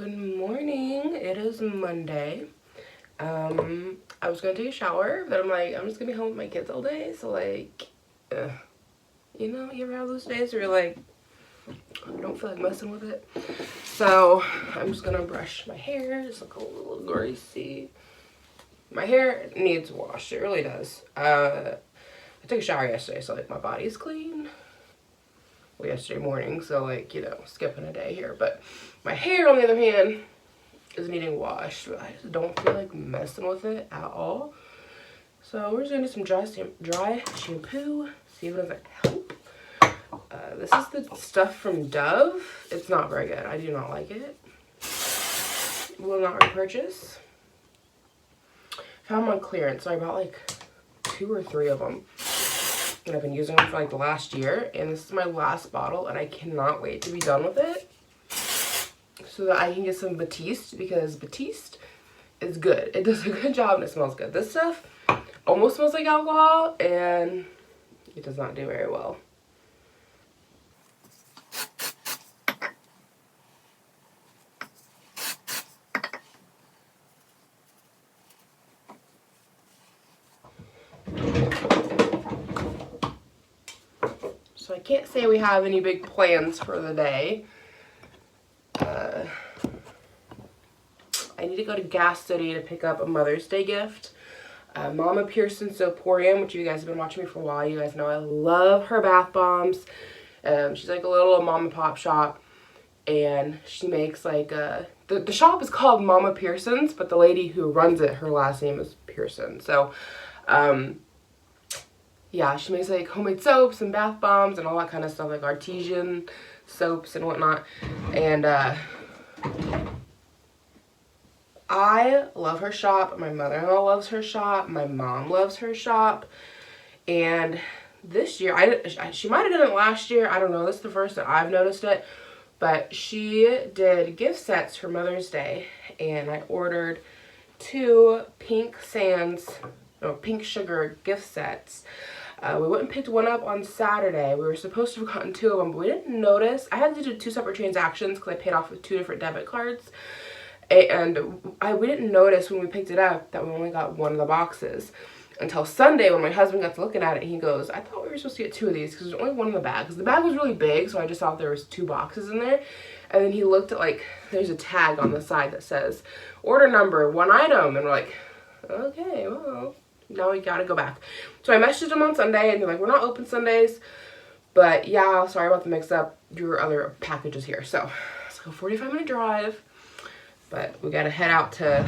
Good morning. It is Monday. I was gonna take a shower, but I'm like, I'm just gonna be home with my kids all day. So like, you ever have those days where you're like, I don't feel like messing with it. So I'm just gonna brush my hair. It's like a little greasy. My hair needs washed. It really does. I took a shower yesterday, so like my body's clean. Well, yesterday morning, so like, skipping a day here. But my hair, on the other hand, is needing washed. I just don't feel like messing with it at all. So we're just gonna do some dry shampoo, see if it doesn't help. This is the stuff from Dove. It's not very good. I do not like it. Will not repurchase. Found them on clearance, so I bought like 2 or 3 of them. And I've been using them for like the last year. And this is my last bottle, and I cannot wait to be done with it, so that I can get some Batiste, because Batiste is good. It does a good job and it smells good. This stuff almost smells like alcohol and it does not do very well. So I can't say we have any big plans for the day. I need to go to Gas City to pick up a Mother's Day gift. Mama Pearson's Soporium, which you guys have been watching me for a while. You guys know I love her bath bombs. She's like a little mom and pop shop, and she makes like the shop is called Mama Pearson's, but the lady who runs it, her last name is Pearson. So yeah, she makes like homemade soaps and bath bombs and all that kind of stuff, like artesian soaps and whatnot. And I love her shop. My mother-in-law loves her shop. My mom loves her shop. And this year, she might have done it last year. I don't know. This is the first that I've noticed it. But she did gift sets for Mother's Day. And I ordered 2 pink sugar gift sets. We went and picked one up on Saturday. We were supposed to have gotten 2 of them, but we didn't notice. I had to do 2 separate transactions because I paid off with 2 different debit cards. And we didn't notice when we picked it up that we only got 1 of the boxes until Sunday when my husband got to looking at it, and he goes, I thought we were supposed to get 2 of these because there's only 1 in the bag. Because the bag was really big, so I just thought there was 2 boxes in there. And then he looked at, like, there's a tag on the side that says, order number, 1 item. And we're like, okay, well, now we gotta go back. So I messaged him on Sunday, and they're like, we're not open Sundays. But yeah, sorry about the mix-up. Your other package is here. So it's like a 45-minute drive. But we gotta head out to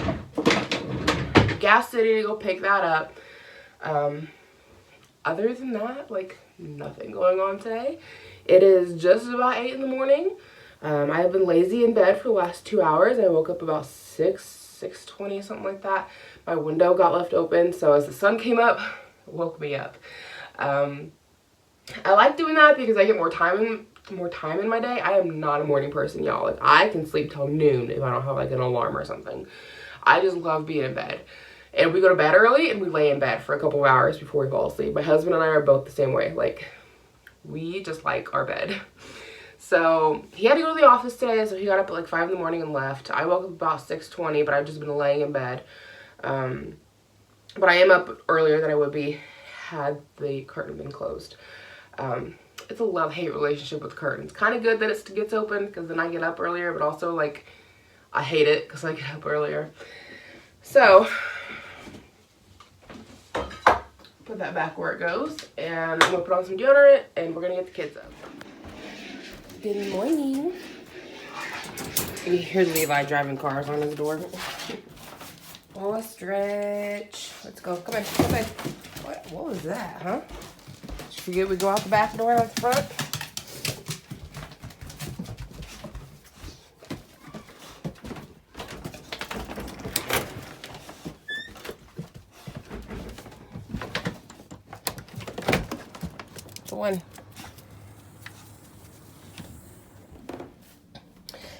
Gas City to go pick that up. Other than that, like, nothing going on today. It is just about 8 in the morning. I have been lazy in bed for the last 2 hours. I woke up about 6:20, something like that. My window got left open, so as the sun came up, it woke me up. I like doing that because I get more time in my day. I am not a morning person, y'all. Like, I can sleep till noon if I don't have like an alarm or something. I just love being in bed. And we go to bed early and we lay in bed for a couple of hours before we fall asleep. My husband and I are both the same way. Like, we just like our bed. So he had to go to the office today, so he got up at like 5 in the morning and left. I woke up about 6:20, but I've just been laying in bed. But I am up earlier than I would be had the curtain been closed. It's a love-hate relationship with curtains. Kind of good that it gets open because then I get up earlier, but also like I hate it because I get up earlier. So put that back where it goes, and I'm gonna put on some deodorant, and we're gonna get the kids up. Good morning. You hear Levi driving cars on his door. Oh, stretch. Let's go. Come on. Come on. What was that, huh? Did you forget we go out the back door out the front? One.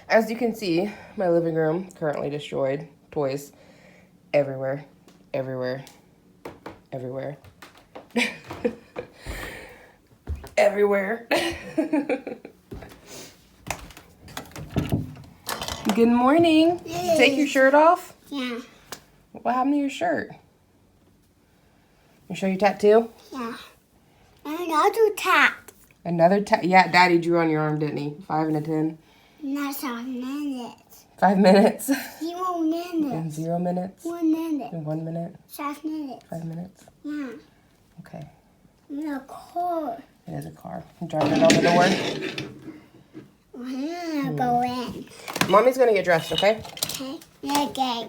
As you can see, my living room currently destroyed. Toys everywhere, everywhere, everywhere, everywhere. Good morning. Did you take your shirt off? Yeah. What happened to your shirt? You show your tattoo? Yeah. Another tat. Another tattoo? Yeah, Daddy drew on your arm, didn't he? 5 and a 10. That's a minute. 5 minutes. 0 minutes. And 0 minutes. 1 minute. And 1 minute. 5 minutes. 5 minutes. Yeah. Okay. In a car. It is a car. I'm driving it on the door. I'm gonna go in. Mommy's gonna get dressed, okay? Okay. Okay.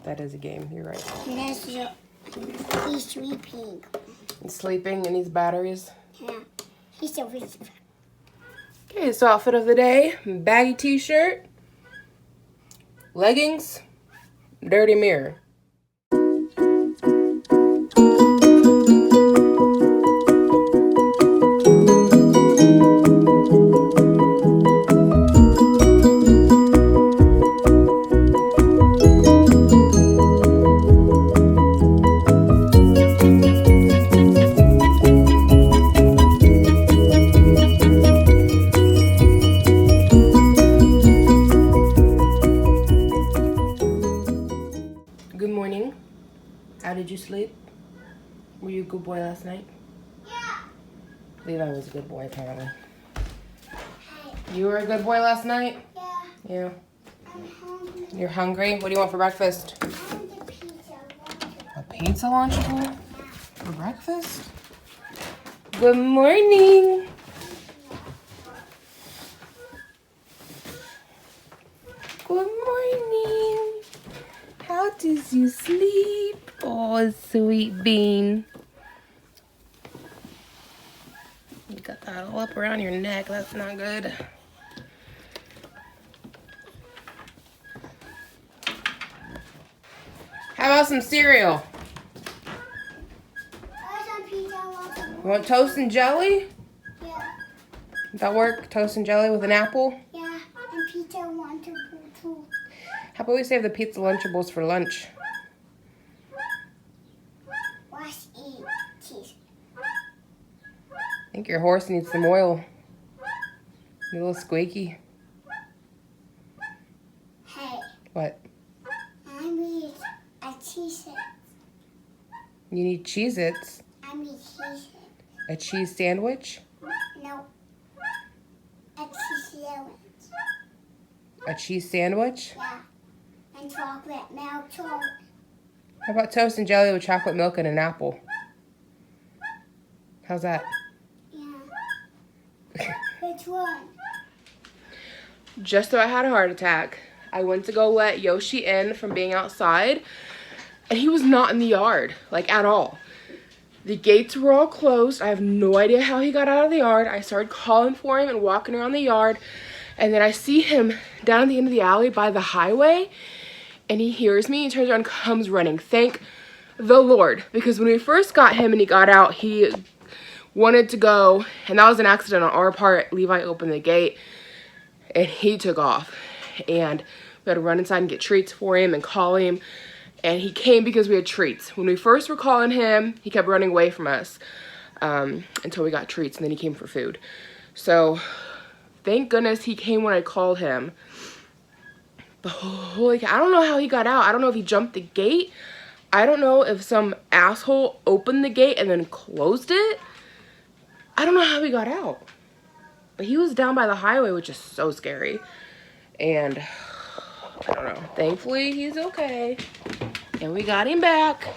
That is a game. You're right. He's sleeping. He's sleeping and needs batteries. Yeah. He's so busy. Okay, so outfit of the day. Baggy t-shirt. Leggings. Dirty mirror. Good morning. How did you sleep? Were you a good boy last night? Yeah. Levi was a good boy, apparently. Hey. You were a good boy last night? Yeah. Yeah. I'm hungry. You're hungry? What do you want for breakfast? I want the pizza. A pizza Lunchable? For breakfast? Good morning. Good morning. How does you sleep? Oh, sweet bean. You got that all up around your neck. That's not good. How about some cereal? I want pizza. You want toast and jelly? Yeah. Does that work? Toast and jelly with an apple? Yeah. And pizza want to too. How about we save the pizza Lunchables for lunch? Wash eat cheese. I think your horse needs some oil. You're a little squeaky. Hey. What? I need a cheese. You need Cheez-Its? I need cheese. A cheese sandwich? No. A cheese sandwich. A cheese sandwich? Yeah. And chocolate milk chocolate. How about toast and jelly with chocolate milk and an apple? How's that? Yeah. Which one? Just so I had a heart attack, I went to go let Yoshi in from being outside, and he was not in the yard, like at all. The gates were all closed. I have no idea how he got out of the yard. I started calling for him and walking around the yard, and then I see him down at the end of the alley by the highway, and he hears me. He turns around and comes running. Thank the Lord, because when we first got him and he got out, he wanted to go, and that was an accident on our part. Levi opened the gate, and he took off, and we had to run inside and get treats for him and call him, and he came because we had treats. When we first were calling him, he kept running away from us until we got treats, and then he came for food. So thank goodness he came when I called him. But holy cow, I don't know how he got out. I don't know if he jumped the gate. I don't know if some asshole opened the gate and then closed it. I don't know how he got out. But he was down by the highway, which is so scary. And I don't know. Thankfully, he's okay. And we got him back.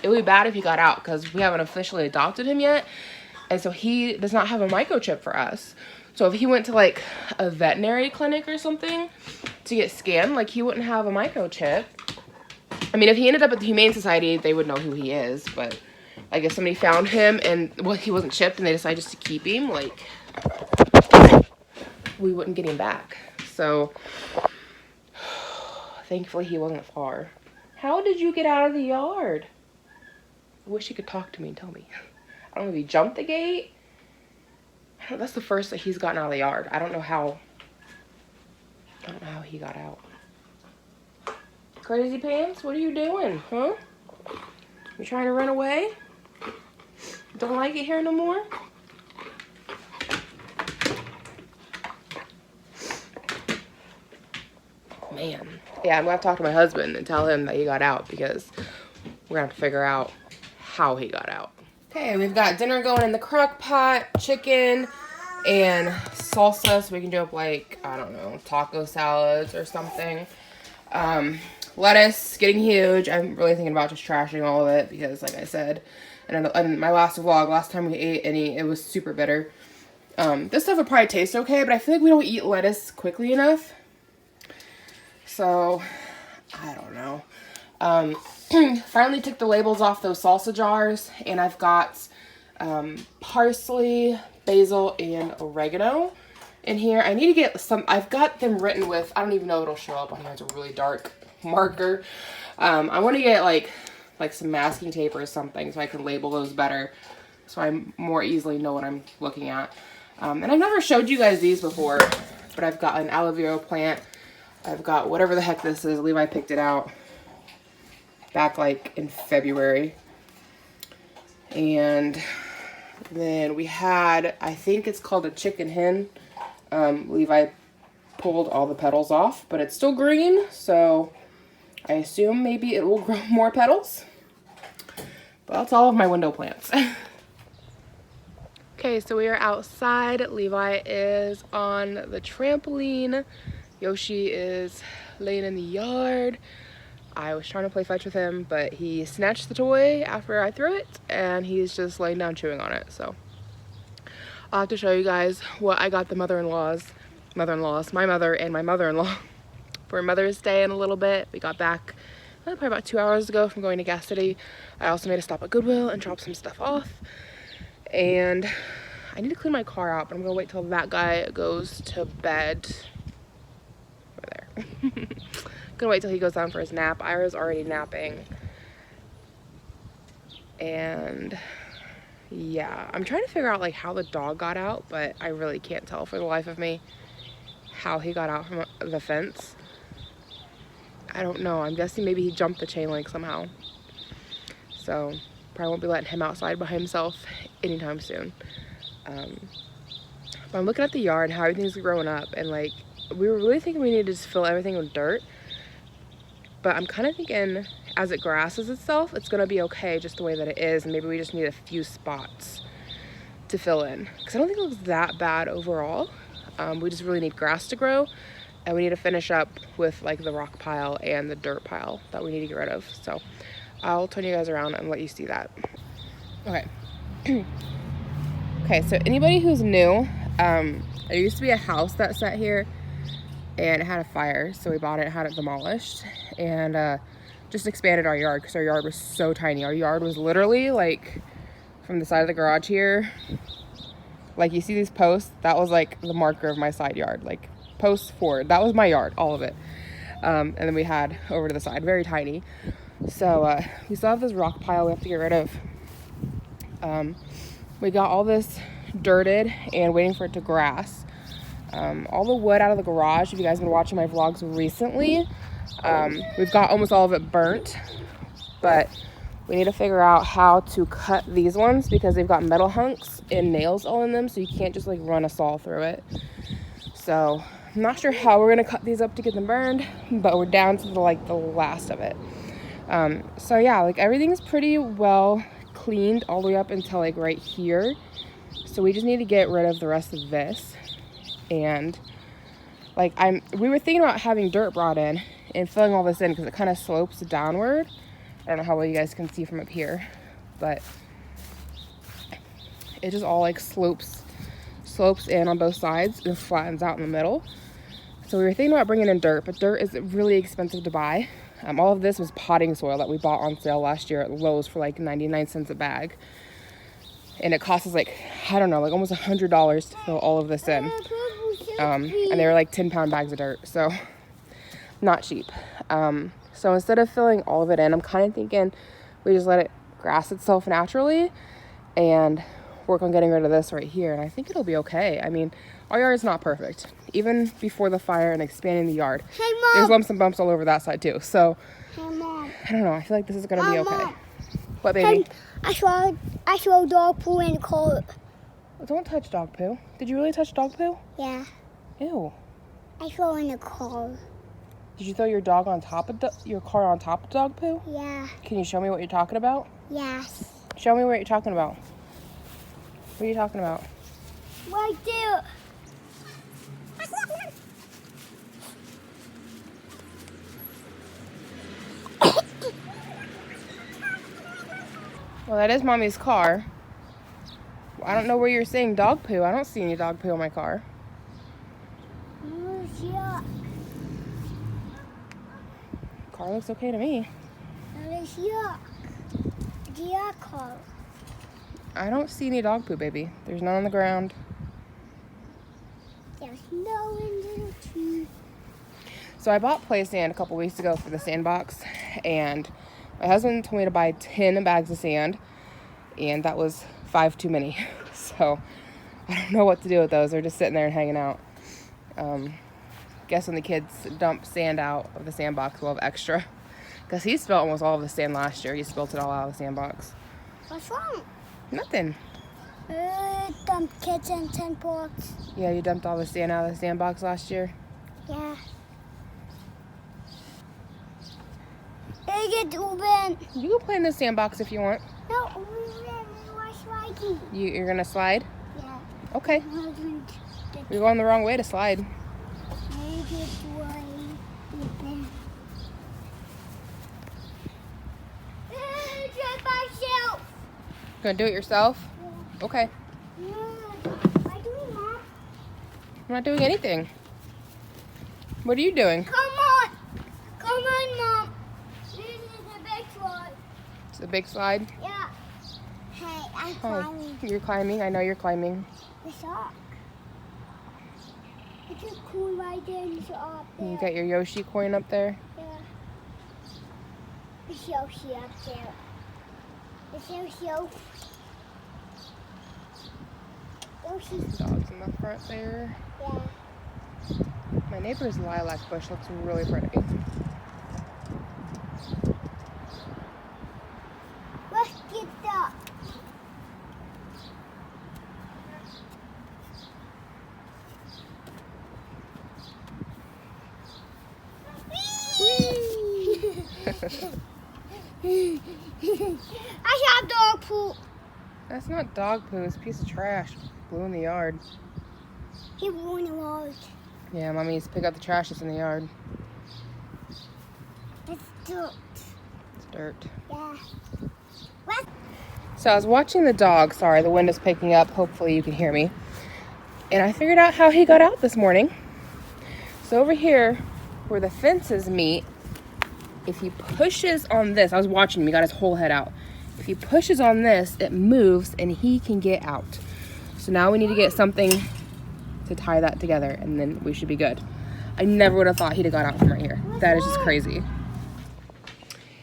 It would be bad if he got out because we haven't officially adopted him yet. And so he does not have a microchip for us. So if he went to like a veterinary clinic or something to get scanned, like he wouldn't have a microchip. I mean, if he ended up at the Humane Society, they would know who he is. But I guess somebody found him and, well, he wasn't chipped and they decided just to keep him. Like, we wouldn't get him back. So thankfully he wasn't far. How did you get out of the yard? I wish you could talk to me and tell me. I don't know if he jumped the gate. That's the first that he's gotten out of the yard. I don't know how he got out. Crazy Pants, what are you doing, huh? You trying to run away? Don't like it here no more? Man. Yeah, I'm gonna have to talk to my husband and tell him that he got out because we're gonna have to figure out how he got out. Okay, we've got dinner going in the crock pot, chicken, and salsa, so we can do up like, I don't know, taco salads or something. Lettuce getting huge. I'm really thinking about just trashing all of it because, like I said, in my last vlog, last time we ate any, it was super bitter. This stuff would probably taste okay, but I feel like we don't eat lettuce quickly enough. So, I don't know. Finally took the labels off those salsa jars, and I've got parsley, basil, and oregano in here. I need to get some, I've got them written with, I don't even know if it'll show up on here, it's a really dark marker. I want to get like some masking tape or something so I can label those better so I more easily know what I'm looking at. And I've never showed you guys these before, but I've got an aloe vera plant. I've got whatever the heck this is. Levi picked it out back like in February. And then we had, I think it's called a chicken hen. Levi pulled all the petals off, but it's still green, so I assume maybe it will grow more petals. But that's all of my window plants. Okay, so we are outside. Levi is on the trampoline. Yoshi is laying in the yard. I was trying to play fetch with him, but he snatched the toy after I threw it, and he's just laying down chewing on it. So I'll have to show you guys what I got the my mother and my mother-in-law for Mother's Day in a little bit. We got back probably about 2 hours ago from going to Gas City. I also made a stop at Goodwill and dropped some stuff off. And I need to clean my car out, but I'm gonna wait till that guy goes to bed. Over there. Gonna wait till he goes down for his nap. Ira's already napping. And yeah, I'm trying to figure out like how the dog got out, but I really can't tell for the life of me how he got out from the fence. I don't know. I'm guessing maybe he jumped the chain link somehow. So probably won't be letting him outside by himself anytime soon. But I'm looking at the yard and how everything's growing up, and like we were really thinking we needed to just fill everything with dirt. But I'm kind of thinking as it grasses itself, it's gonna be okay just the way that it is, and maybe we just need a few spots to fill in. Because I don't think it looks that bad overall. We just really need grass to grow, and we need to finish up with like the rock pile and the dirt pile that we need to get rid of. So I'll turn you guys around and let you see that. Okay. Okay, so anybody who's new, there used to be a house that sat here and it had a fire, so we bought it, had it demolished, and just expanded our yard because our yard was so tiny. Our yard was literally like from the side of the garage here, like you see these posts, that was like the marker of my side yard, like posts forward, that was my yard, all of it. And then we had over to the side, very tiny. So we still have this rock pile we have to get rid of. We got all this dirted and waiting for it to grass. All the wood out of the garage, if you guys have been watching my vlogs recently, we've got almost all of it burnt, but we need to figure out how to cut these ones because they've got metal hunks and nails all in them, so you can't just like run a saw through it. So I'm not sure how we're gonna cut these up to get them burned, but we're down to the last of it. So yeah, like everything's pretty well cleaned all the way up until like right here. So we just need to get rid of the rest of this. And like we were thinking about having dirt brought in and filling all this in because it kind of slopes downward. I don't know how well you guys can see from up here, but it just all like slopes in on both sides and flattens out in the middle. So we were thinking about bringing in dirt, but dirt is really expensive to buy. All of this was potting soil that we bought on sale last year at Lowe's for like 99 cents a bag. And it cost us like, I don't know, like almost $100 to fill all of this in. And they were like 10-pound bags of dirt, so not cheap. So instead of filling all of it in, I'm kind of thinking we just let it grass itself naturally and work on getting rid of this right here. And I think it'll be okay. I mean, our yard is not perfect. Even before the fire and expanding the yard, Hey, Mom. there's lumps and bumps all over that side too. So Hey, Mom. I don't know. I feel like this is gonna be okay. Mom. What, baby? I saw dog poo in the cold. Don't touch dog poo. Did you really touch dog poo? Yeah. Ew. I saw in the car. Did Did you throw your dog on top of your car on top of dog poo? Yeah. Can you show me what you're talking about? Yes. Show me what you're talking about. What are you talking about? Right there. Well, that is Mommy's car. I don't know where you're saying dog poo. I don't see any dog poo in my car. Oh, yuck. Car looks okay to me. That is yuck. Yuck. I don't see any dog poo, baby. There's none on the ground. There's no in the tree. So I bought play sand a couple weeks ago for the sandbox, and my husband told me to buy 10 bags of sand, and that was 5 too many. So I don't know what to do with those. They're just sitting there and hanging out. Guess when the kids dump sand out of the sandbox, we'll have extra. Because he spilled almost all of the sand last year. He spilled it all out of the sandbox. What's wrong? Nothing. Dump kids in 10 pots. Yeah, you dumped all the sand out of the sandbox last year? Yeah. Hey, get Ruben. You can play in the sandbox if you want. No, Ruben, we're sliding. You're going to slide? Yeah. Okay. You're going the wrong way to slide. Gonna do it yourself? Yeah. Okay. What are you doing, Mom? I'm not doing anything. What are you doing? Come on. Come on, Mom. This is a big slide. It's a big slide? Yeah. Hey, I'm Oh, climbing. you're climbing? I know you're climbing. It's up. It's a cool right there. It's up there. You got your Yoshi coin up there? Yeah. It's Yoshi up there. It's Yoshi. Yoshi's. Dogs in the front there. Yeah. My neighbor's lilac bush looks really pretty. Let's get that. I saw dog poop. That's not dog poo, it's a piece of trash. Blew in the yard. He blew the walls. Yeah, Mommy needs to pick up the trash that's in the yard. It's dirt. It's dirt. Yeah. What? So I was watching the dog. Sorry, the wind is picking up. Hopefully you can hear me. And I figured out how he got out this morning. So over here, where the fences meet, if he pushes on this, I was watching him, he got his whole head out. If he pushes on this, it moves and he can get out. So now we need to get something to tie that together and then we should be good. I never would have thought he'd have got out from right here. That is just crazy.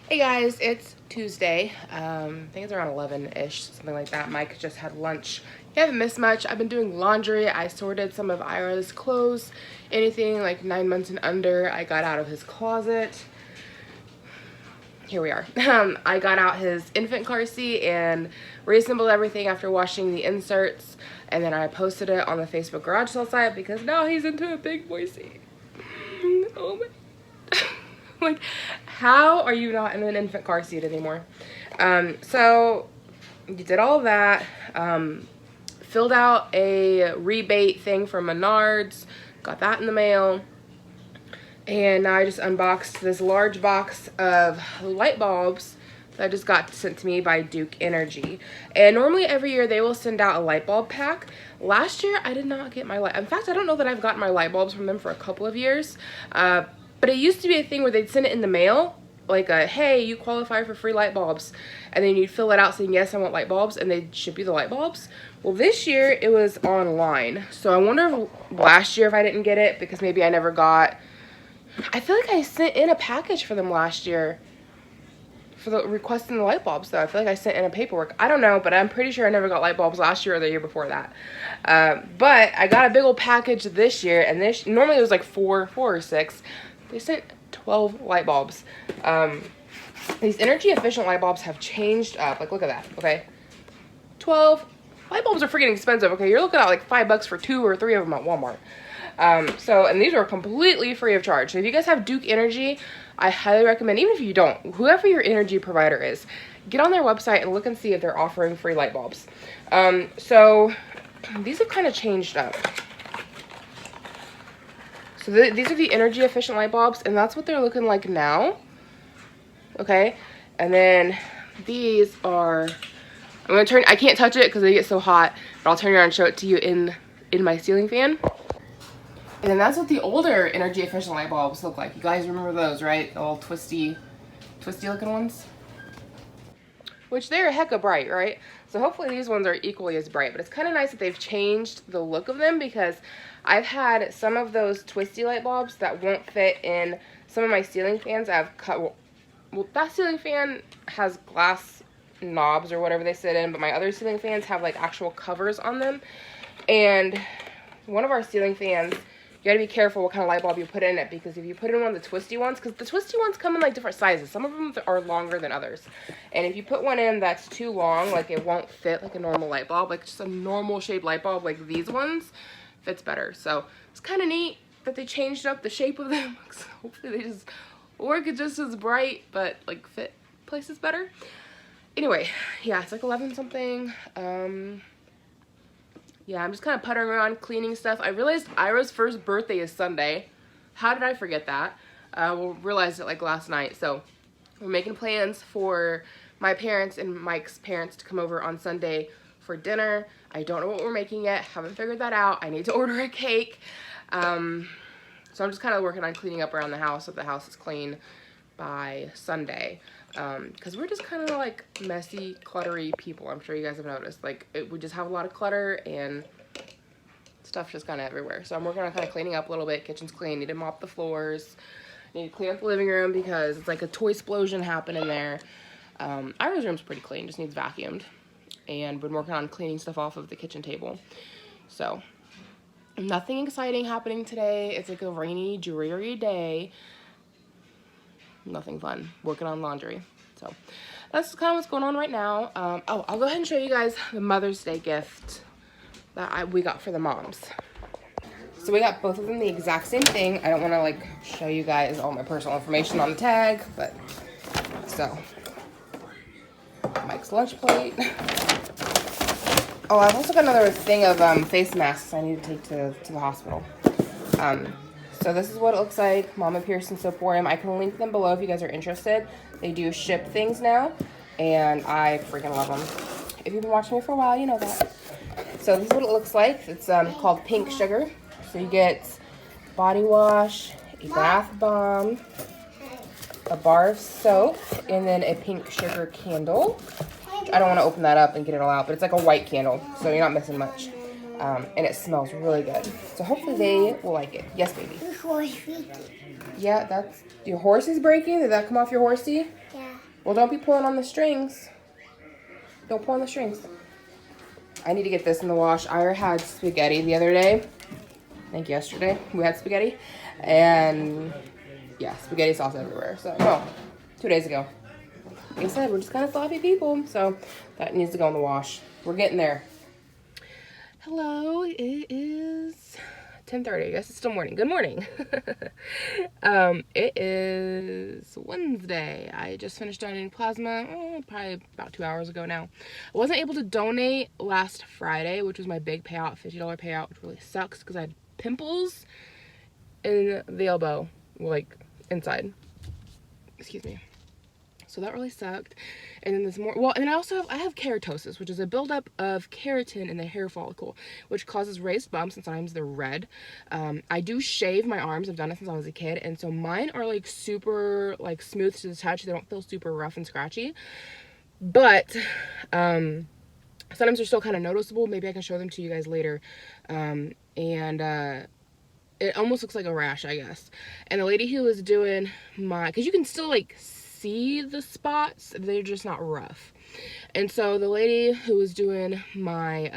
Hey guys, it's Tuesday. I think it's around 11-ish, something like that. Mike just had lunch. He haven't missed much. I've been doing laundry. I sorted some of Ira's clothes. Anything like 9 months and under, I got out of his closet. Here we are. I got out his infant car seat and reassembled everything after washing the inserts. And then I posted it on the Facebook garage sale site because now he's into a big boy seat. Oh my. Like, how are you not in an infant car seat anymore? So you did all that. Filled out a rebate thing from Menards. Got that in the mail. And now I just unboxed this large box of light bulbs that I just got sent to me by Duke Energy. And normally every year they will send out a light bulb pack. Last year I did not get my light. In fact, I don't know that I've gotten my light bulbs from them for a couple of years. But it used to be a thing where they'd send it in the mail. Like a, hey, you qualify for free light bulbs. And then you'd fill it out saying, yes, I want light bulbs. And they'd ship you the light bulbs. Well, this year it was online. So I wonder if last year if I didn't get it because maybe I never got... I feel like I sent in a package for them last year for the requesting the light bulbs though. I feel like I sent in a paperwork. I don't know, but I'm pretty sure I never got light bulbs last year or the year before that. But I got a big old package this year, and this normally it was like four or six. They sent 12 light bulbs. These energy efficient light bulbs have changed up. Like, look at that, okay? 12 light bulbs are freaking expensive, okay? You're looking at like $5 for 2 or 3 of them at Walmart. And these are completely free of charge. So if you guys have Duke Energy, I highly recommend, even if you don't, whoever your energy provider is, get on their website and look and see if they're offering free light bulbs. So these have kind of changed up. So these are the energy efficient light bulbs, and that's what they're looking like now. Okay, and then these are, I'm gonna turn, I can't touch it because they get so hot, but I'll turn it around and show it to you in my ceiling fan. And then that's what the older energy efficient light bulbs look like. You guys remember those, right? The little twisty looking ones? Which they're hecka bright, right? So hopefully these ones are equally as bright, but it's kind of nice that they've changed the look of them, because I've had some of those twisty light bulbs that won't fit in some of my ceiling fans. I've cut, well, that ceiling fan has glass knobs or whatever they sit in, but my other ceiling fans have like actual covers on them. And one of our ceiling fans, you gotta be careful what kind of light bulb you put in it, because if you put in one of the twisty ones, because the twisty ones come in like different sizes. Some of them are longer than others. And if you put one in that's too long, like it won't fit like a normal light bulb, like just a normal shaped light bulb like these ones, fits better. So it's kind of neat that they changed up the shape of them. Hopefully they just work just as bright, but like fit places better. Anyway, yeah, it's like 11 something. Yeah, I'm just kind of puttering around, cleaning stuff. I realized Ira's first birthday is Sunday. How did I forget that? We realized it like last night. So we're making plans for my parents and Mike's parents to come over on Sunday for dinner. I don't know what we're making yet. Haven't figured that out. I need to order a cake. So I'm just kind of working on cleaning up around the house so the house is clean by Sunday. Because we're just kind of like messy, cluttery people. I'm sure you guys have noticed. Like, we just have a lot of clutter and stuff just kind of everywhere. So I'm working on kind of cleaning up a little bit. Kitchen's clean. Need to mop the floors. Need to clean up the living room because it's like a toy explosion happening there. Ira's room's pretty clean. Just needs vacuumed. And been working on cleaning stuff off of the kitchen table. So nothing exciting happening today. It's like a rainy, dreary day. Nothing fun. Working on laundry. So that's kind of what's going on right now. Oh, I'll go ahead and show you guys the Mother's Day gift that we got for the moms. So we got both of them the exact same thing. I don't want to like show you guys all my personal information on the tag, but so Mike's lunch plate. Oh, I've also got another thing of face masks I need to take to the hospital. So this is what it looks like. Mama Pearson Soaporium. I can link them below if you guys are interested. They do ship things now, and I freaking love them. If you've been watching me for a while, you know that. So this is what it looks like. It's called Pink Sugar. So you get body wash, a bath bomb, a bar of soap, and then a pink sugar candle. I don't want to open that up and get it all out, but it's like a white candle, so you're not missing much. And it smells really good. So hopefully they will like it. Yes, baby. The horse breaking. Yeah, that's... Your horse is breaking? Did that come off your horsey? Yeah. Well, don't be pulling on the strings. Don't pull on the strings. I need to get this in the wash. Ira had spaghetti the other day. I think yesterday we had spaghetti. And yeah, spaghetti sauce everywhere. So, no, 2 days ago. Like I said, we're just kind of sloppy people. So that needs to go in the wash. We're getting there. Hello, it is 10:30. I guess it's still morning. Good morning. It is Wednesday. I just finished donating plasma probably about 2 hours ago now. I wasn't able to donate last Friday, which was my big payout, $50 payout, which really sucks because I had pimples in the elbow, like inside. Excuse me. So that really sucked. And then this more, well, and then I have keratosis, which is a buildup of keratin in the hair follicle, which causes raised bumps, and sometimes they're red. I do shave my arms. I've done it since I was a kid, and so mine are like super like smooth to the touch. They don't feel super rough and scratchy, but sometimes they're still kind of noticeable. Maybe I can show them to you guys later. It almost looks like a rash, I guess. And the lady who was doing because you can still like see the spots, they're just not rough. And so the lady who was doing my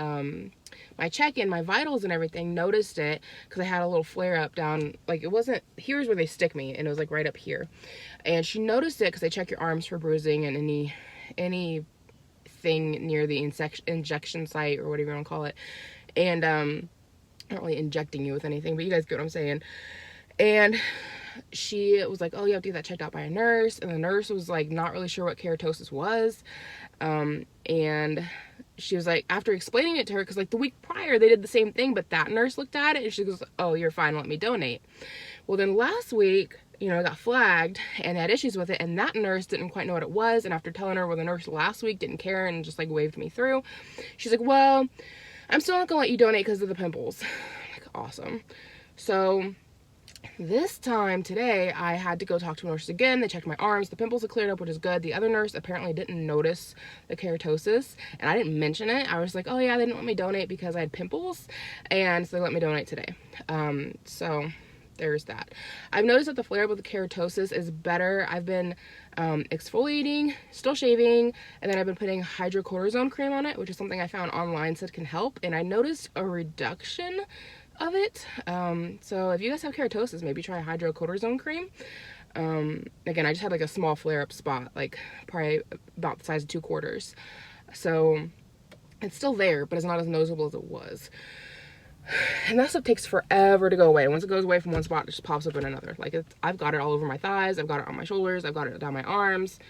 my check-in, my vitals and everything, noticed it because I had a little flare-up down, like it wasn't, here's where they stick me, and it was like right up here. And she noticed it because they check your arms for bruising and anything near the injection site or whatever you want to call it. And not really injecting you with anything, but you guys get what I'm saying. And she was like, oh, you have to get that checked out by a nurse. And the nurse was like, not really sure what keratosis was. And she was like, after explaining it to her, because like the week prior they did the same thing, but that nurse looked at it and she goes, oh, you're fine, let me donate. Well, then last week, you know, I got flagged and had issues with it, and that nurse didn't quite know what it was. And after telling her, well, the nurse last week didn't care and just like waved me through, she's like, well, I'm still not gonna let you donate because of the pimples. I'm like, awesome. So this time today, I had to go talk to a nurse again. They checked my arms. The pimples had cleared up, which is good. The other nurse apparently didn't notice the keratosis, and I didn't mention it. I was like, oh yeah, they didn't let me donate because I had pimples, and so they let me donate today. So there's that. I've noticed that the flare-up of the keratosis is better. I've been exfoliating, still shaving, and then I've been putting hydrocortisone cream on it, which is something I found online said can help, and I noticed a reduction of it. So if you guys have keratosis, maybe try hydrocortisone cream. Again, I just had like a small flare-up spot, like probably about the size of 2 quarters. So it's still there, but it's not as noticeable as it was. And that stuff takes forever to go away. Once it goes away from one spot, it just pops up in another. Like I've got it all over my thighs, I've got it on my shoulders, I've got it down my arms.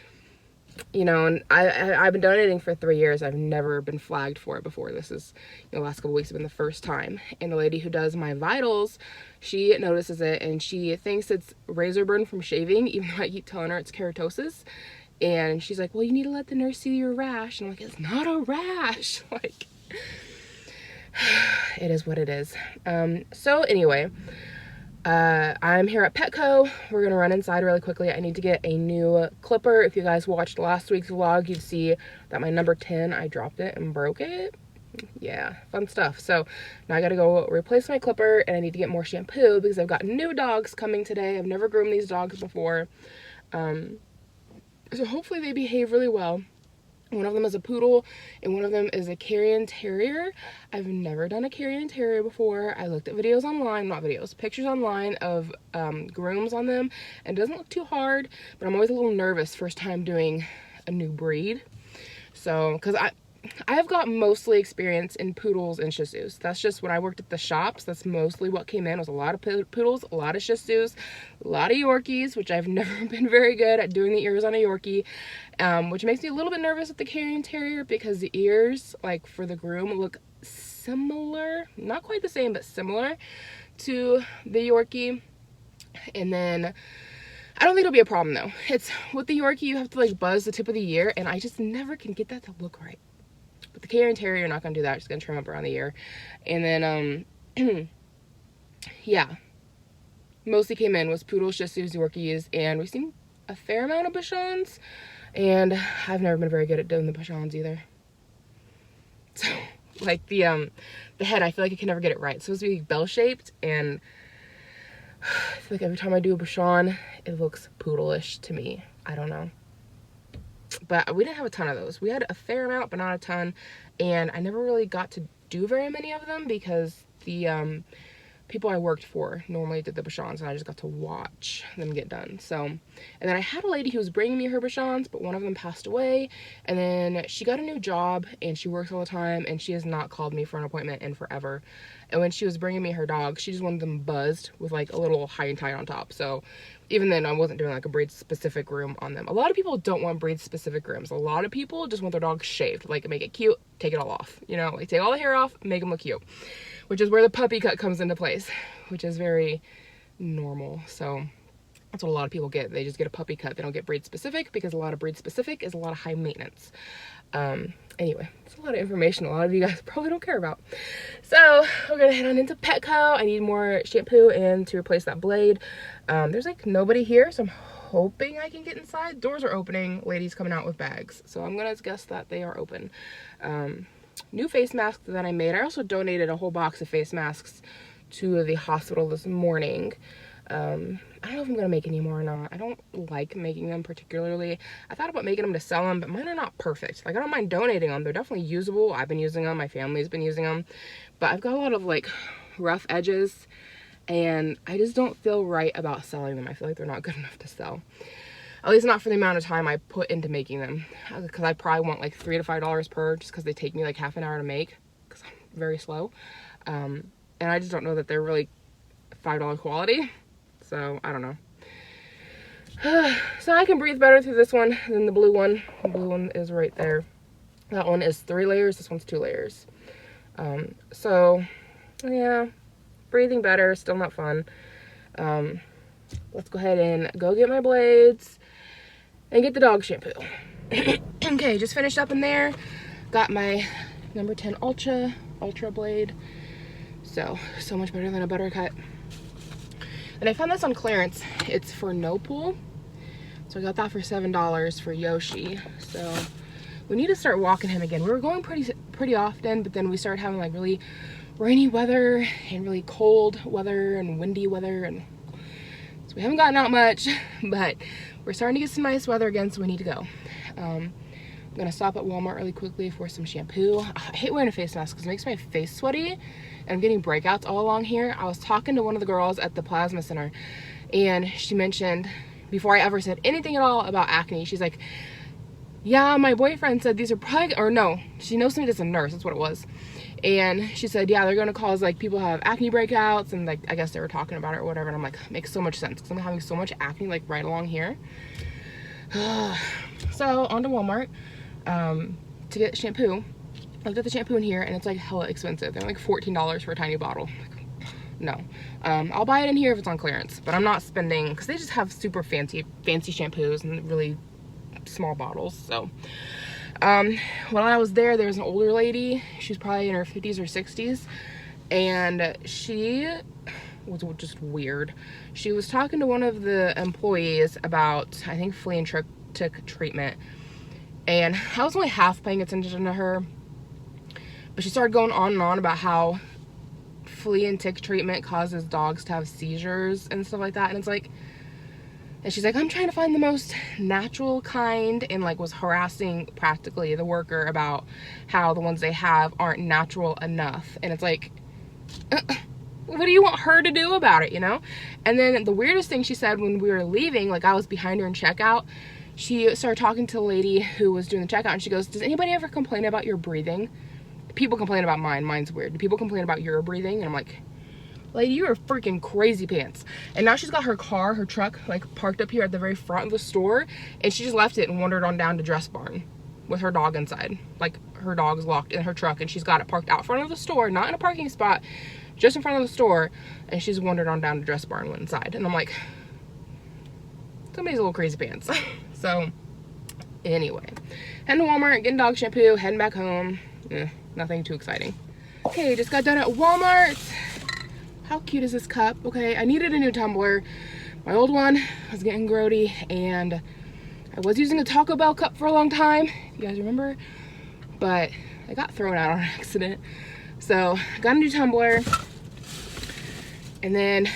You know, and I've been donating for 3 years. I've never been flagged for it before. This is, you know, the last couple weeks have been the first time. And the lady who does my vitals, she notices it and she thinks it's razor burn from shaving, even though I keep telling her it's keratosis. And she's like, well, you need to let the nurse see your rash. And I'm like, it's not a rash. Like, it is what it is. So anyway, I'm here at Petco. We're gonna run inside really quickly. I need to get a new clipper. If you guys watched last week's vlog, you'd see that my number 10, I dropped it and broke it. Yeah, fun stuff. So now I gotta go replace my clipper, and I need to get more shampoo because I've got new dogs coming today. I've never groomed these dogs before. So hopefully they behave really well. One of them is a poodle and one of them is a Carrion Terrier. I've never done a Carrion Terrier before. I looked at videos online, not videos, pictures online of grooms on them, and it doesn't look too hard, but I'm always a little nervous first time doing a new breed. So, because I have got mostly experience in poodles and Shih Tzus. That's just when I worked at the shops, that's mostly what came in, was a lot of poodles, a lot of Shih Tzus, a lot of Yorkies, which I've never been very good at doing the ears on a Yorkie, which makes me a little bit nervous with the Carrion Terrier because the ears, like for the groom, look similar, not quite the same, but similar to the Yorkie. And then I don't think it'll be a problem though. It's with the Yorkie, you have to like buzz the tip of the ear, and I just never can get that to look right. But the Carrion Terrier, you're not gonna do that. Just gonna trim up around the ear. And then yeah, mostly came in was poodles, Shih Tzus, Yorkies, and we've seen a fair amount of Bichons, and I've never been very good at doing the Bichons either. So like the head, I feel like I can never get it right. It's supposed to be bell shaped, and I feel like every time I do a Bichon, it looks poodle-ish to me. I don't know. But we didn't have a ton of those. We had a fair amount, but not a ton. And I never really got to do very many of them because the people I worked for normally did the Bichons, and I just got to watch them get done. So, and then I had a lady who was bringing me her Bichons, but one of them passed away. And then she got a new job, and she works all the time, and she has not called me for an appointment in forever. And when she was bringing me her dog, she just wanted them buzzed with like a little high and tight on top. So even then, I wasn't doing like a breed-specific groom on them. A lot of people don't want breed-specific grooms. A lot of people just want their dog shaved, like make it cute, take it all off. You know, like take all the hair off, make them look cute. Which is where the puppy cut comes into place, which is very normal. So that's what a lot of people get. They just get a puppy cut. They don't get breed specific because a lot of breed specific is a lot of high maintenance. Anyway, it's a lot of information a lot of you guys probably don't care about. So we're gonna head on into Petco. I need more shampoo and to replace that blade. There's like nobody here, so I'm hoping I can get inside. Doors are opening, ladies coming out with bags. So I'm gonna guess that they are open. New face masks that I made. I also donated a whole box of face masks to the hospital this morning. I don't know if I'm gonna make any more or not. I don't like making them particularly. I thought about making them to sell them, but mine are not perfect. Like I don't mind donating them. They're definitely usable. I've been using them. My family's been using them, but I've got a lot of like rough edges, and I just don't feel right about selling them. I feel like they're not good enough to sell. At least not for the amount of time I put into making them, because I probably want like $3 to $5 per, just because they take me like half an hour to make because I'm very slow. And and I just don't know that they're really $5 quality. So I don't know. So I can breathe better through this one than the blue one. The blue one is right there. That one is 3 layers. This one's 2 layers. So yeah, breathing better, still not fun. Let's go ahead and go get my blades and get the dog shampoo. Okay, just finished up in there. Got my number 10 Ultra blade. So much better than a butter cut. And I found this on clearance. It's for no pool. So I got that for $7 for Yoshi. So we need to start walking him again. We were going pretty often, but then we started having like really rainy weather and really cold weather and windy weather, and so we haven't gotten out much, but we're starting to get some nice weather again, so we need to go. I'm gonna stop at Walmart really quickly for some shampoo. I hate wearing a face mask because it makes my face sweaty, and I'm getting breakouts all along here. I was talking to one of the girls at the plasma center, and she mentioned, before I ever said anything at all about acne, she's like, yeah, my boyfriend said these are probably, or no, she knows somebody that's a nurse, that's what it was. And she said, yeah, they're gonna cause like people have acne breakouts, and like I guess they were talking about it or whatever. And I'm like, makes so much sense because I'm having so much acne like right along here. So on to Walmart to get shampoo. I looked at the shampoo in here and it's like hella expensive. They're like $14 for a tiny bottle. Like, no, I'll buy it in here if it's on clearance, but I'm not spending, because they just have super fancy shampoos and really small bottles. So when I was there was an older lady. She was probably in her 50s or 60s, and she was just weird. She was talking to one of the employees about, I think, flea and tick treatment, and I was only half paying attention to her, but she started going on and on about how flea and tick treatment causes dogs to have seizures and stuff like that. And it's like, and she's like, I'm trying to find the most natural kind, and like was harassing practically the worker about how the ones they have aren't natural enough. And it's like, what do you want her to do about it, you know? And then the weirdest thing she said when we were leaving, like I was behind her in checkout, she started talking to the lady who was doing the checkout, and she goes, does anybody ever complain about your breathing? People complain about mine. Mine's weird. Do people complain about your breathing? And I'm like, lady, you are freaking crazy pants. And now she's got her car, her truck, like parked up here at the very front of the store, and she just left it and wandered on down to Dress Barn with her dog inside. Like her dog's locked in her truck, and she's got it parked out front of the store, not in a parking spot, just in front of the store, and she's wandered on down to Dress Barn, went inside. And I'm like, somebody's a little crazy pants. So anyway, heading to Walmart, getting dog shampoo, heading back home. Nothing too exciting. Okay, just got done at Walmart. How cute is this cup? Okay, I needed a new tumbler. My old one was getting grody, and I was using a Taco Bell cup for a long time, you guys remember? But I got thrown out on accident. So got a new tumbler, and then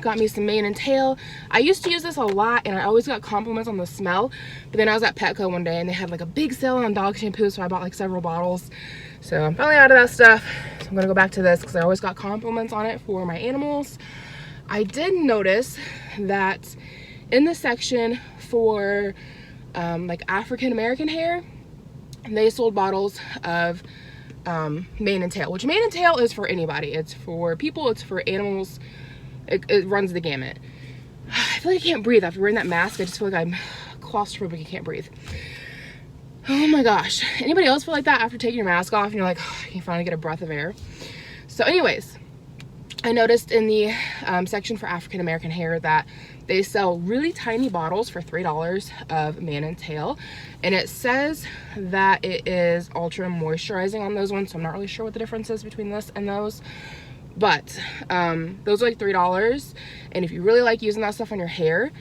got me some mane and tail. I used to use this a lot, and I always got compliments on the smell, but then I was at Petco one day and they had like a big sale on dog shampoo, so I bought like several bottles. So I'm finally out of that stuff, so I'm gonna go back to this because I always got compliments on it for my animals. I did notice that in the section for like African American hair, they sold bottles of mane and tail, which mane and tail is for anybody. It's for people, it's for animals. It runs the gamut. I feel like I can't breathe after wearing that mask. I just feel like I'm claustrophobic. I can't breathe. Oh my gosh. Anybody else feel like that after taking your mask off and you're like, oh, I can finally get a breath of air? So anyways, I noticed in the section for African American hair that they sell really tiny bottles for $3 of mane and tail, and it says that it is ultra moisturizing on those ones, so I'm not really sure what the difference is between this and those. But those are like $3, and if you really like using that stuff on your hair,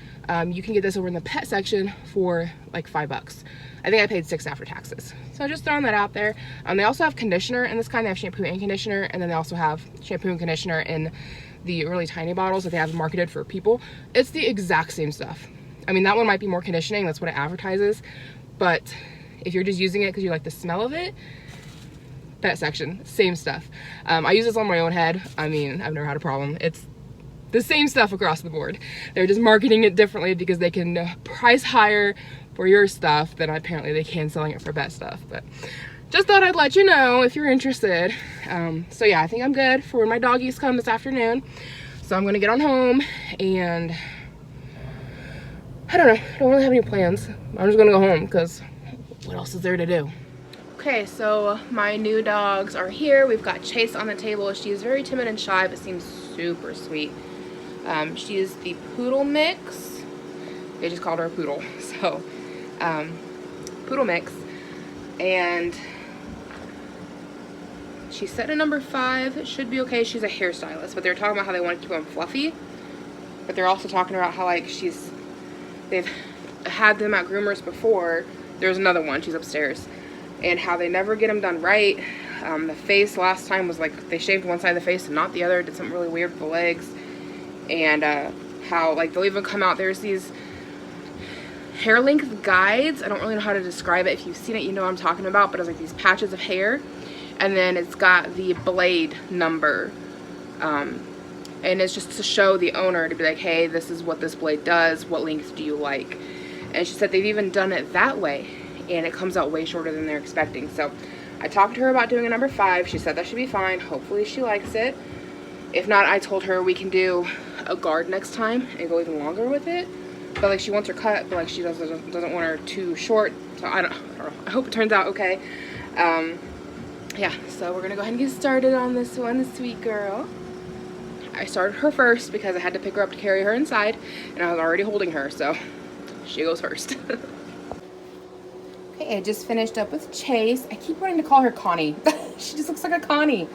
you can get this over in the pet section for like $5. I think I paid $6 after taxes. So just throwing that out there. They also have conditioner in this kind. They have shampoo and conditioner, and then they also have shampoo and conditioner in the really tiny bottles that they have marketed for people. It's the exact same stuff. I mean, that one might be more conditioning, that's what it advertises, but if you're just using it because you like the smell of it, pet section, same stuff. I use this on my own head. I mean, I've never had a problem. It's the same stuff across the board. They're just marketing it differently because they can price higher for your stuff than apparently they can selling it for pet stuff. But just thought I'd let you know if you're interested. So yeah, I think I'm good for when my doggies come this afternoon. So I'm gonna get on home, and I don't know, I don't really have any plans. I'm just gonna go home because what else is there to do? Okay, so my new dogs are here. We've got Chase on the table. She's very timid and shy, but seems super sweet. She is the poodle mix. They just called her a poodle. So, poodle mix. And she's set at number 5. It should be okay. She's a hairstylist, but they're talking about how they want to keep them fluffy. But they're also talking about how, like, they've had them at groomers before. There's another one. She's upstairs. And how they never get them done right. The face last time was like they shaved one side of the face and not the other. Did something really weird with the legs. And how, like, they'll even come out. There's these hair length guides. I don't really know how to describe it. If you've seen it, you know what I'm talking about. But it's like these patches of hair. And then it's got the blade number. And it's just to show the owner to be like, hey, this is what this blade does. What length do you like? And she said they've even done it that way. And it comes out way shorter than they're expecting. So I talked to her about doing a number 5. She said that should be fine. Hopefully she likes it. If not, I told her we can do a guard next time and go even longer with it. But like, she wants her cut, but like, she doesn't want her too short. So I don't know. I hope it turns out okay. Yeah, so we're gonna go ahead and get started on this one, sweet girl. I started her first because I had to pick her up to carry her inside, and I was already holding her, so she goes first. Okay, I just finished up with Chase. I keep wanting to call her Connie. She just looks like a Connie.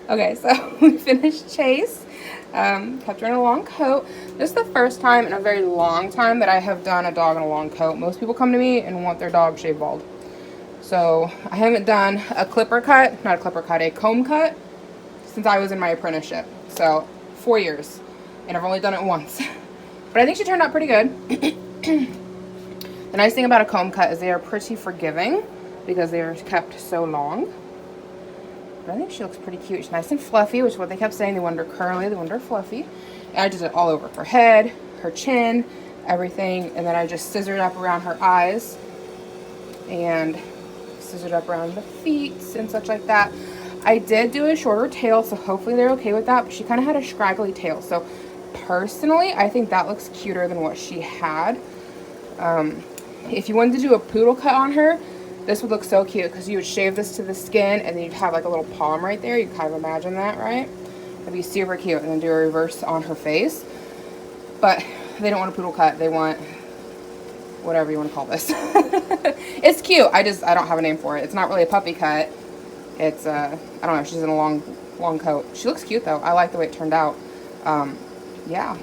Okay, so we finished Chase. Kept her in a long coat. This is the first time in a very long time that I have done a dog in a long coat. Most people come to me and want their dog shaved bald. So I haven't done a clipper cut, not a clipper cut, a comb cut since I was in my apprenticeship. So 4 years, and I've only done it once. But I think she turned out pretty good. The nice thing about a comb cut is they are pretty forgiving because they are kept so long. But I think she looks pretty cute. She's nice and fluffy, which is what they kept saying. They wanted her curly, they wanted her fluffy. And I did it all over her head, her chin, everything. And then I just scissored up around her eyes and scissored up around the feet and such like that. I did do a shorter tail, so hopefully they're okay with that. But she kind of had a scraggly tail. So personally, I think that looks cuter than what she had. If you wanted to do a poodle cut on her, this would look so cute because you would shave this to the skin and then you'd have like a little palm right there. You kind of imagine that, right? It'd be super cute. And then do a reverse on her face. But they don't want a poodle cut. They want whatever you want to call this. It's cute. I don't have a name for it. It's not really a puppy cut. It's I don't know. She's in a long coat. She looks cute though. I like the way it turned out. Yeah,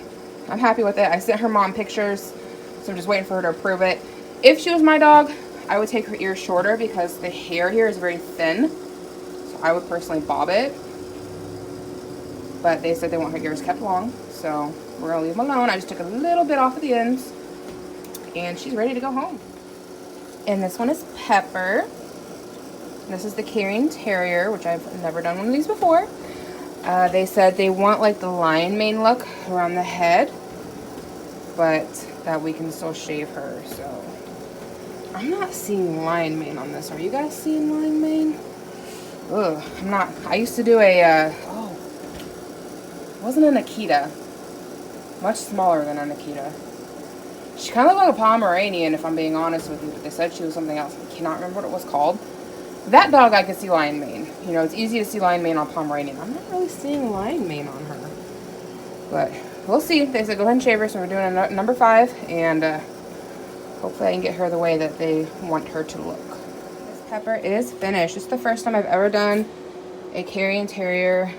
I'm happy with it. I sent her mom pictures, so I'm just waiting for her to approve it. If she was my dog, I would take her ears shorter because the hair here is very thin. So I would personally bob it. But they said they want her ears kept long, so we're gonna leave them alone. I just took a little bit off of the ends, and she's ready to go home. And this one is Pepper. This is the Carrying Terrier, which I've never done one of these before. They said they want like the lion mane look around the head, but that we can still shave her, so. I'm not seeing lion mane on this. Are you guys seeing lion mane? Ugh, I'm not. I used to do a, it wasn't an Akita. Much smaller than an Akita. She kind of looked like a Pomeranian, if I'm being honest with you, but they said she was something else. I cannot remember what it was called. That dog, I could see lion mane. You know, it's easy to see lion mane on Pomeranian. I'm not really seeing lion mane on her. But we'll see. They said go ahead and shave her, so we're doing a number 5, and hopefully I can get her the way that they want her to look. This Pepper is finished. It's the first time I've ever done a Carrying Terrier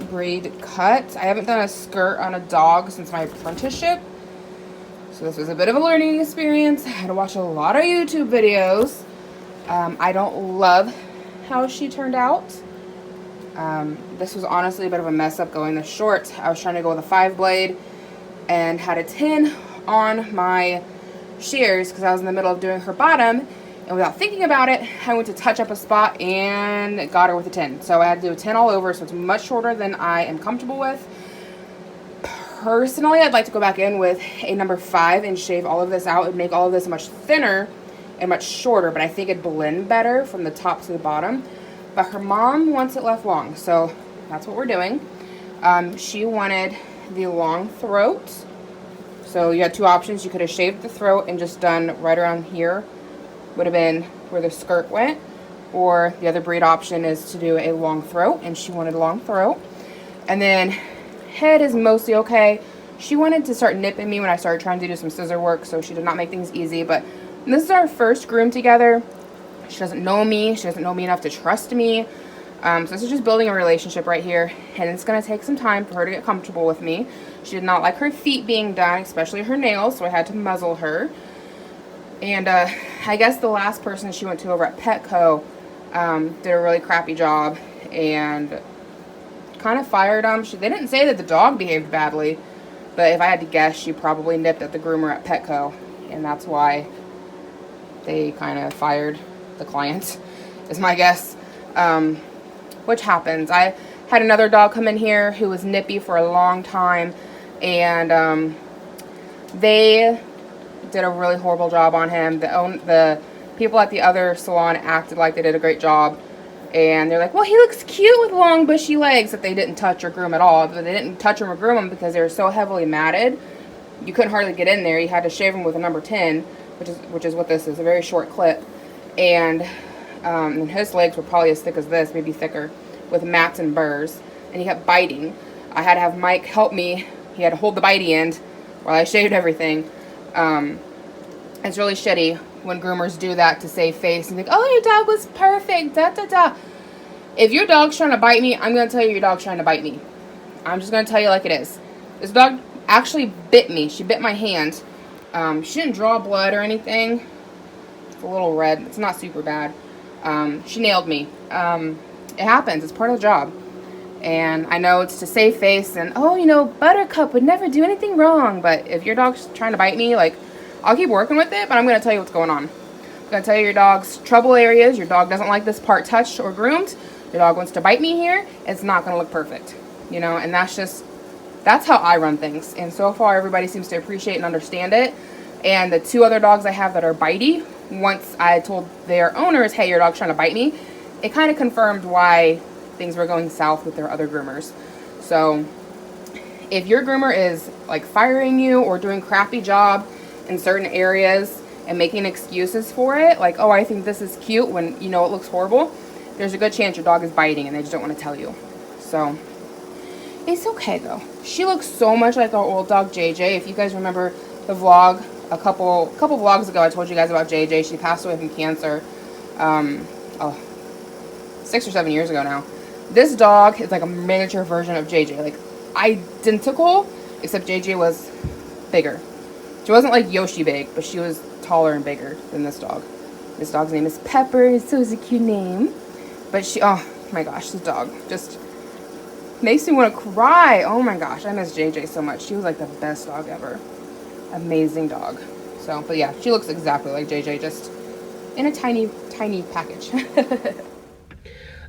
breed cut. I haven't done a skirt on a dog since my apprenticeship. So this was a bit of a learning experience. I had to watch a lot of YouTube videos. I don't love how she turned out. This was honestly a bit of a mess up going this short. I was trying to go with a 5 blade and had a 10 on my shears because I was in the middle of doing her bottom, and without thinking about it, I went to touch up a spot and got her with a 10. So I had to do a 10 all over, so it's much shorter than I am comfortable with. Personally, I'd like to go back in with a number 5 and shave all of this out and make all of this much thinner and much shorter, but I think it'd blend better from the top to the bottom. But her mom wants it left long, so that's what we're doing. She wanted the long throat. So you had two options. You could have shaved the throat and just done right around here, would have been where the skirt went. Or the other breed option is to do a long throat, and she wanted a long throat. And then head is mostly okay. She wanted to start nipping me when I started trying to do some scissor work, so she did not make things easy. But this is our first groom together. She doesn't know me. She doesn't know me enough to trust me. So this is just building a relationship right here, and it's going to take some time for her to get comfortable with me. She did not like her feet being done, especially her nails, so I had to muzzle her. And I guess the last person she went to over at Petco did a really crappy job and kind of fired them. They didn't say that the dog behaved badly, but if I had to guess, she probably nipped at the groomer at Petco, and that's why they kind of fired the client, is my guess. Which happens. I had another dog come in here who was nippy for a long time, and they did a really horrible job on him. The people at the other salon acted like they did a great job, and they're like, well, he looks cute with long bushy legs, that they didn't touch or groom at all. But they didn't touch him or groom him because they were so heavily matted, you couldn't hardly get in there. You had to shave him with a number 10, which is what this is, a very short clip. And his legs were probably as thick as this, maybe thicker, with mats and burrs, and he kept biting. I had to have Mike help me. He had to hold the bitey end while I shaved everything. It's really shitty when groomers do that to save face and think, oh, your dog was perfect, da da da. If your dog's trying to bite me, I'm going to tell you your dog's trying to bite me. I'm just going to tell you like it is. This dog actually bit me. She bit my hand. She didn't draw blood or anything. It's a little red. It's not super bad. She nailed me. It happens. It's part of the job. And I know it's to save face and, oh, you know, Buttercup would never do anything wrong. But if your dog's trying to bite me, like, I'll keep working with it, but I'm going to tell you what's going on. I'm going to tell you your dog's trouble areas. Your dog doesn't like this part touched or groomed. Your dog wants to bite me here. It's not going to look perfect, you know, and that's how I run things. And so far, everybody seems to appreciate and understand it. And the two other dogs I have that are bitey, once I told their owners, hey, your dog's trying to bite me, it kind of confirmed why things were going south with their other groomers. So if your groomer is like firing you or doing a crappy job in certain areas and making excuses for it, like, oh, I think this is cute, when you know it looks horrible, there's a good chance your dog is biting and they just don't want to tell you. So it's okay though. She looks so much like our old dog JJ. If you guys remember the vlog a couple vlogs ago, I told you guys about JJ. She passed away from cancer 6 or 7 years ago now. This dog is like a miniature version of JJ, like identical, except JJ was bigger. She wasn't like Yoshi big, but she was taller and bigger than this dog. This dog's name is Pepper. So it's a cute name. But she, oh my gosh, this dog just makes me want to cry. Oh my gosh, I miss JJ so much. She was like the best dog ever. Amazing dog. So, but yeah, she looks exactly like JJ, just in a tiny, tiny package.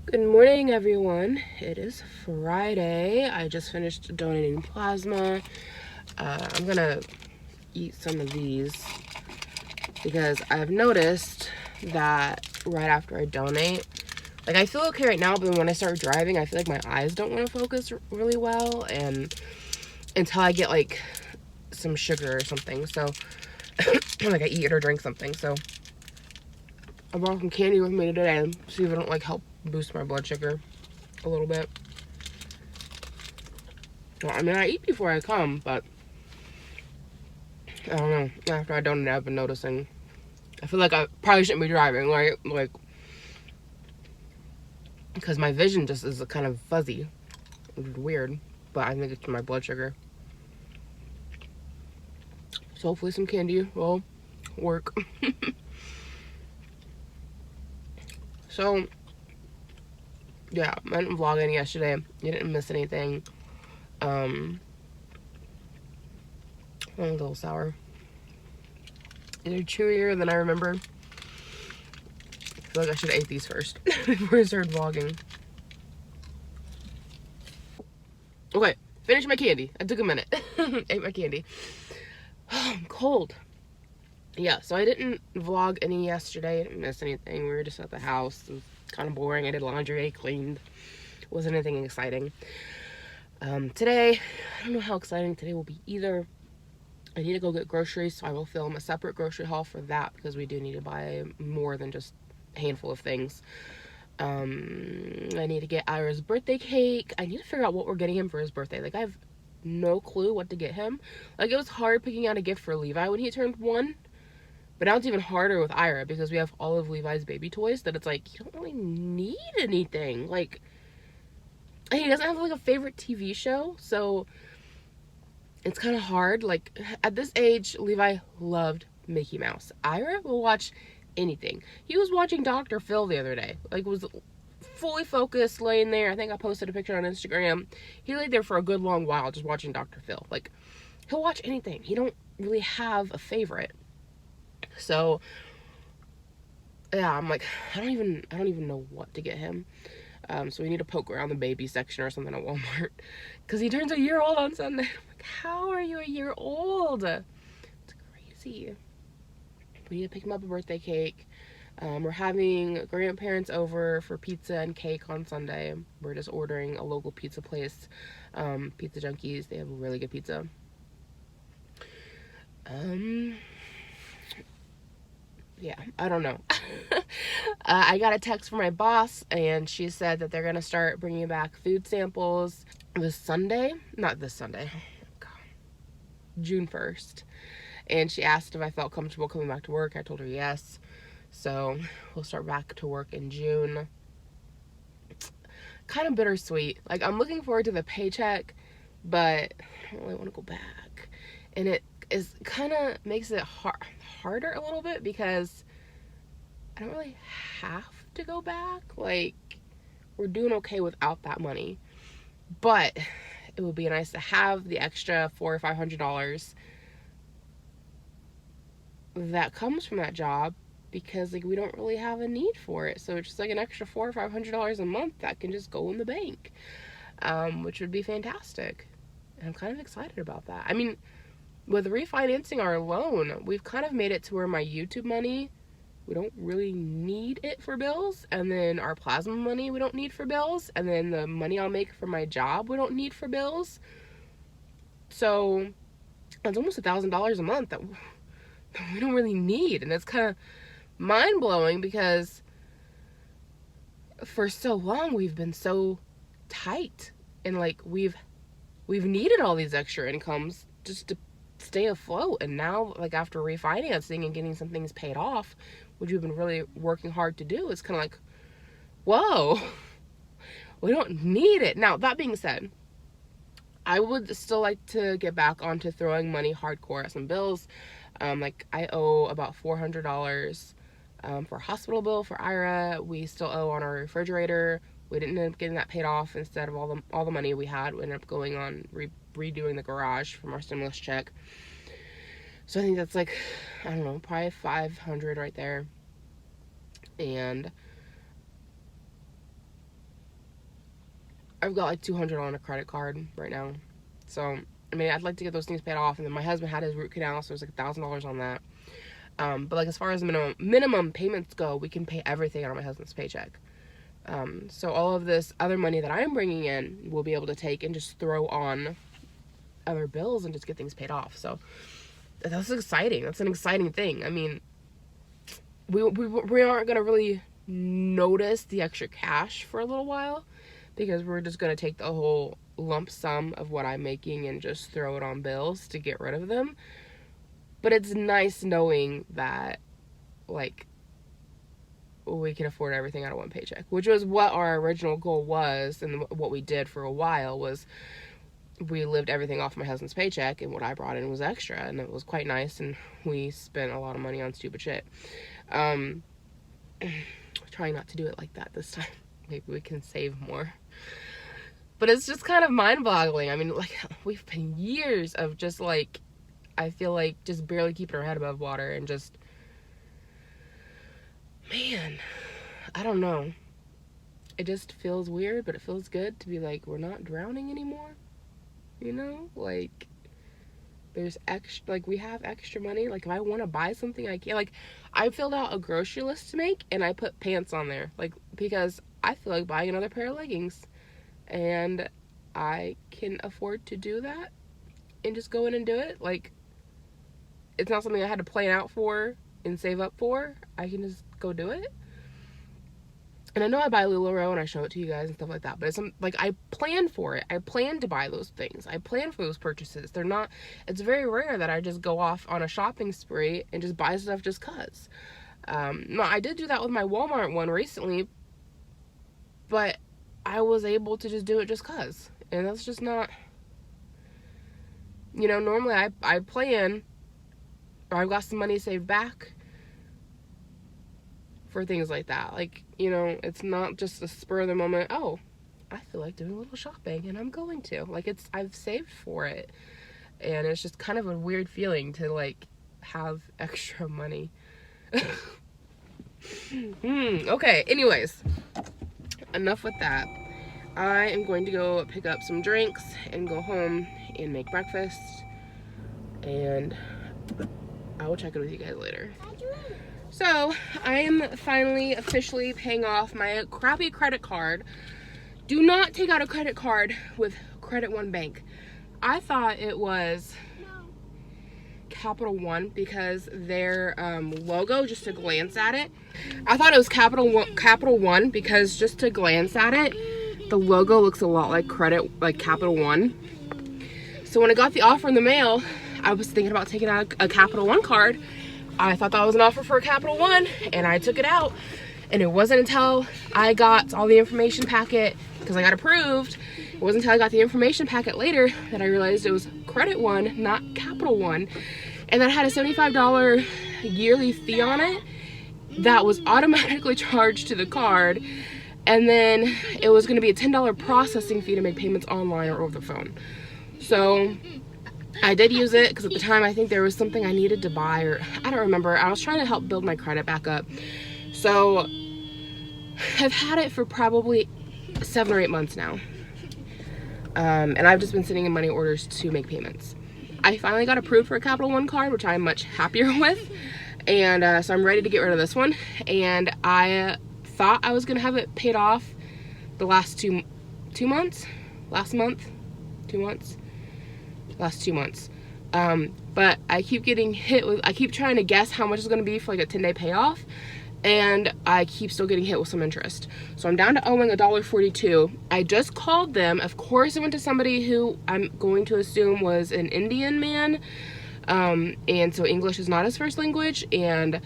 Good morning, everyone. It is Friday. I just finished donating plasma. I'm gonna eat some of these because I've noticed that right after I donate, like, I feel okay right now, but when I start driving, I feel like my eyes don't want to focus really well, and until I get like some sugar or something, so like I eat or drink something. So I brought some candy with me today and see if it don't like help boost my blood sugar a little bit. Well, I mean, I eat before I come, but I don't know. After I donate, I've been noticing. I feel like I probably shouldn't be driving, right? Like, because my vision just is kind of fuzzy, which is weird. But I think it's my blood sugar. So hopefully some candy will work. So, yeah, I went vlogging yesterday. You didn't miss anything. I'm a little sour. They're chewier than I remember. I feel like I should have ate these first before I started vlogging. Okay, finished my candy. I took a minute. Ate my candy. Oh, I'm cold. yeah, so I didn't vlog any yesterday. I didn't miss anything. We were just at the house. It was kind of boring. I did laundry, I cleaned. Wasn't anything exciting. Today, I don't know how exciting today will be either. I need to go get groceries, so I will film a separate grocery haul for that because we do need to buy more than just a handful of things. I need to get Ira's birthday cake. I need to figure out what we're getting him for his birthday. Like, I have no clue what to get him. Like, it was hard picking out a gift for Levi when he turned 1. But now it's even harder with Ira because we have all of Levi's baby toys that it's like, you don't really need anything. Like, and he doesn't have like a favorite TV show, so it's kind of hard. Like, at this age, Levi loved Mickey Mouse. Ira will watch anything. He was watching Dr. Phil the other day. Like, was fully focused, laying there. I think I posted a picture on Instagram. He laid there for a good long while just watching Dr. Phil. Like, he'll watch anything. He don't really have a favorite. So yeah, I'm like, I don't even know what to get him. So we need to poke around the baby section or something at Walmart because he turns a year old on Sunday. I'm like, how are you a year old? It's crazy. We need to pick him up a birthday cake. We're having grandparents over for pizza and cake on Sunday. We're just ordering a local pizza place, Pizza Junkies. They have really good pizza. Yeah, I don't know. I got a text from my boss, and she said that they're going to start bringing back food samples this Sunday. Not this Sunday. God. June 1st. And she asked if I felt comfortable coming back to work. I told her yes. So we'll start back to work in June. Kind of bittersweet. Like, I'm looking forward to the paycheck, but I don't really want to go back. And it is kind of makes it harder a little bit because I don't really have to go back. Like, we're doing okay without that money, but it would be nice to have the extra $400 or $500 that comes from that job because, like, we don't really have a need for it. So it's just like an extra $400 or $500 a month that can just go in the bank, which would be fantastic. And I'm kind of excited about that. I mean, with refinancing our loan, we've kind of made it to where my YouTube money, we don't really need it for bills. And then our plasma money, we don't need for bills. And then the money I'll make for my job, we don't need for bills. So it's almost $1,000 a month that we don't really need. And it's kind of mind-blowing because for so long we've been so tight. And like we've needed all these extra incomes just to stay afloat. And now, like, after refinancing and getting some things paid off, which we've been really working hard to do, it's kind of like, whoa, we don't need it. Now, that being said, I would still like to get back onto throwing money hardcore at some bills. Like, I owe about $400 for a hospital bill for Ira. We still owe on our refrigerator. We didn't end up getting that paid off. Instead of all the money we had, we ended up going on redoing the garage from our stimulus check. So I think that's like, I don't know, probably $500 right there. And I've got like $200 on a credit card right now. So, I mean, I'd like to get those things paid off. And then my husband had his root canal, so there's like $1,000 on that. But like, as far as minimum payments go, we can pay everything on my husband's paycheck. So all of this other money that I'm bringing in, we'll be able to take and just throw on other bills and just get things paid off. So that's exciting. That's an exciting thing. I mean, we aren't going to really notice the extra cash for a little while because we're just going to take the whole lump sum of what I'm making and just throw it on bills to get rid of them. But it's nice knowing that, like, we can afford everything out of one paycheck, which was what our original goal was. And what we did for a while was we lived everything off my husband's paycheck, and what I brought in was extra, and it was quite nice. And we spent a lot of money on stupid shit. Trying not to do it like that this time. Maybe we can save more. But it's just kind of mind-boggling. I mean, like, we've been years of just, like, I feel like just barely keeping our head above water and just, man, I don't know. It just feels weird, but it feels good to be like, we're not drowning anymore. You know? Like, there's extra, like, we have extra money. Like, if I want to buy something, I can. Like, I filled out a grocery list to make, and I put pants on there, like, because I feel like buying another pair of leggings, and I can afford to do that and just go in and do it. Like, it's not something I had to plan out for and save up for. I can just go do it. And I know I buy LuLaRoe and I show it to you guys and stuff like that, but it's like, I plan for it. I plan to buy those things. I plan for those purchases. They're not, it's very rare that I just go off on a shopping spree and just buy stuff just cause. No, I did do that with my Walmart one recently, but I was able to just do it just cause. And that's just not, you know, normally I plan, or I've got some money saved back for things like that. Like, you know, it's not just a spur of the moment, oh, I feel like doing a little shopping and I'm going to. Like, it's, I've saved for it. And it's just kind of a weird feeling to, like, have extra money. Okay, anyways, enough with that. I am going to go pick up some drinks and go home and make breakfast. And I will check in with you guys later. So, I am finally officially paying off my crappy credit card. Do not take out a credit card with Credit One Bank. I thought it was Capital One because their logo, just to glance at it, I thought it was Capital One because just to glance at it, the logo looks a lot like Capital One. So when I got the offer in the mail, I was thinking about taking out a Capital One card. I thought that was an offer for a Capital One, and I took it out. And it wasn't until I got all the information packet, because I got approved, it wasn't until I got the information packet later that I realized it was Credit One, not Capital One. And that had a $75 yearly fee on it that was automatically charged to the card. And then it was going to be a $10 processing fee to make payments online or over the phone. So I did use it because at the time I think there was something I needed to buy, or I don't remember. I was trying to help build my credit back up. So I've had it for probably 7 or 8 months now. And I've just been sending in money orders to make payments. I finally got approved for a Capital One card, which I'm much happier with. And so I'm ready to get rid of this one. And I thought I was going to have it paid off the last 2 months. Last month? 2 months? Last 2 months. But I keep getting hit with, I keep trying to guess how much it's going to be for like a 10-day payoff, and I keep still getting hit with some interest. So I'm down to owing $1.42. I just called them. Of course, I went to somebody who I'm going to assume was an Indian man, and so English is not his first language. And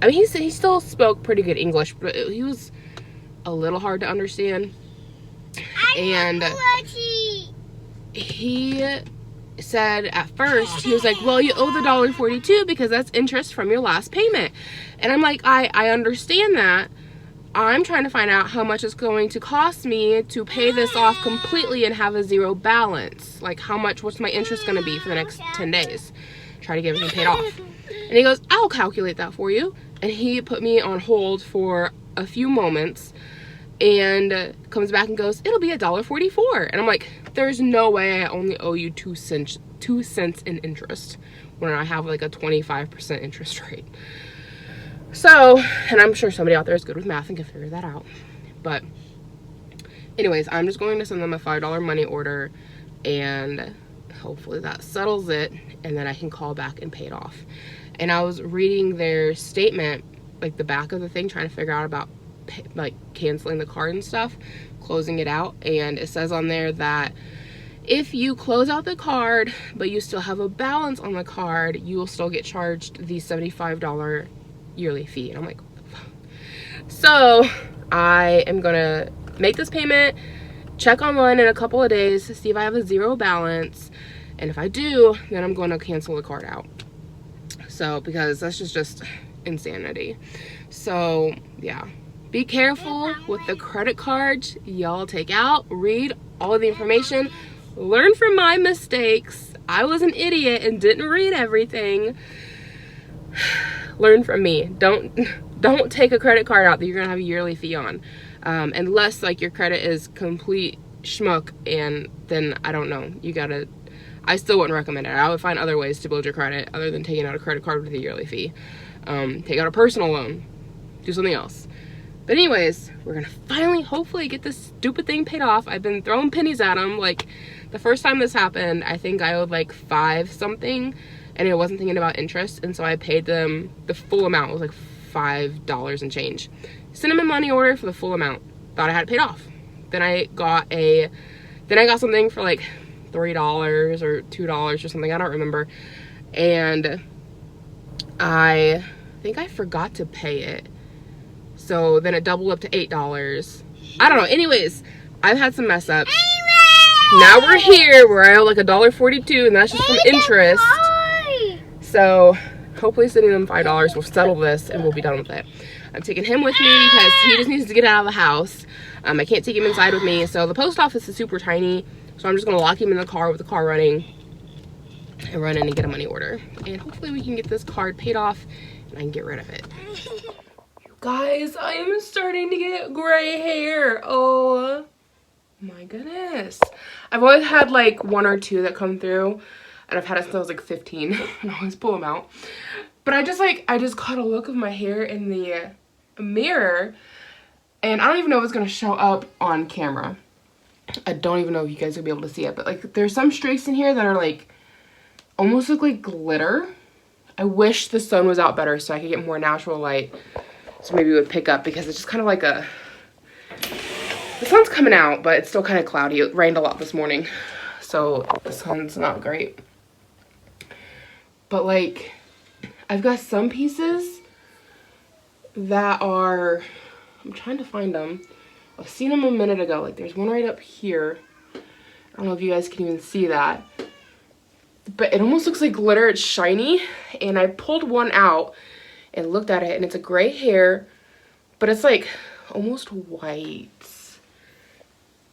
I mean, he still spoke pretty good English, but he was a little hard to understand. And he said at first, he was like, well, you owe the $1.42 because that's interest from your last payment. And I'm like, I understand that. I'm trying to find out how much it's going to cost me to pay this off completely and have a zero balance. Like, what's my interest going to be for the next 10 days? Try to get everything paid off. And he goes, I'll calculate that for you. And he put me on hold for a few moments and comes back and goes, it'll be $1.44. And I'm like, there's no way I only owe you 2 cents in interest when I have like a 25% interest rate. So, and I'm sure somebody out there is good with math and can figure that out. But anyways, I'm just going to send them a $5 money order, and hopefully that settles it, and then I can call back and pay it off. And I was reading their statement, like the back of the thing, trying to figure out about like canceling the card and stuff, closing it out, and it says on there that if you close out the card but you still have a balance on the card, you will still get charged the $75 yearly fee. And I'm like, so I am gonna make this payment, check online in a couple of days to see if I have a zero balance, and if I do, then I'm going to cancel the card out. So, because that's just insanity. So yeah, be careful with the credit cards y'all take out. Read all of the information, learn from my mistakes. I was an idiot and didn't read everything. Learn from me. Don't take a credit card out that you're gonna have a yearly fee on, unless like your credit is complete schmuck, and then I don't know, you gotta I still wouldn't recommend it. I would find other ways to build your credit other than taking out a credit card with a yearly fee. Take out a personal loan. Do something else. But anyways, we're gonna finally, hopefully, get this stupid thing paid off. I've been throwing pennies at them. Like, the first time this happened, I think I owed like $5 something, and I wasn't thinking about interest, and so I paid them the full amount. It was like $5 and change. Sent them a money order for the full amount. Thought I had it paid off. Then I got something for like $3 or $2 or something. I don't remember. And I think I forgot to pay it. So then it doubled up to $8. I don't know. Anyways, I've had some mess ups. Now we're here where I owe like $1.42, and that's just from interest. So hopefully sending them $5 will settle this and we'll be done with it. I'm taking him with me because he just needs to get out of the house. I can't take him inside with me. So the post office is super tiny. So I'm just gonna lock him in the car with the car running and run in and get a money order. And hopefully we can get this card paid off and I can get rid of it. Guys, I am starting to get gray hair. Oh my goodness. I've always had like 1 or 2 that come through, and I've had it since I was like 15 and I always pull them out. But I just caught a look of my hair in the mirror, and I don't even know if it's gonna show up on camera. I don't even know if you guys will be able to see it, but like there's some streaks in here that are like almost look like glitter. I wish the sun was out better so I could get more natural light. So maybe it would pick up, because it's just kind of like the sun's coming out, but it's still kind of cloudy. It rained a lot this morning, so the sun's not great. But like, I've got some pieces that are, I'm trying to find them. I've seen them a minute ago. Like there's one right up here. I don't know if you guys can even see that, but it almost looks like glitter. It's shiny, and I pulled one out and looked at it, and it's a gray hair, but it's like almost white.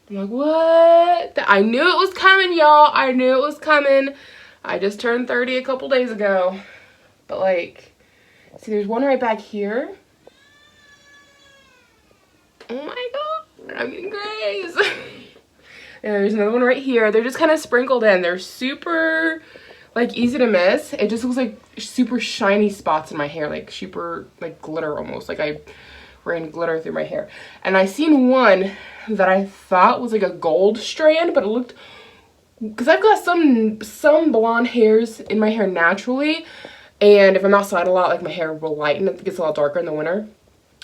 I'm like, what? I knew it was coming, y'all. I knew it was coming. I just turned 30 a couple days ago. But like, see, there's one right back here. Oh my god, I'm getting grays. And there's another one right here. They're just kind of sprinkled in. They're super like easy to miss. It just looks like super shiny spots in my hair, like super like glitter almost. Like I ran glitter through my hair. And I seen one that I thought was like a gold strand, but it looked, because I've got some blonde hairs in my hair naturally, and if I'm outside a lot, like my hair will lighten. It gets a lot darker in the winter.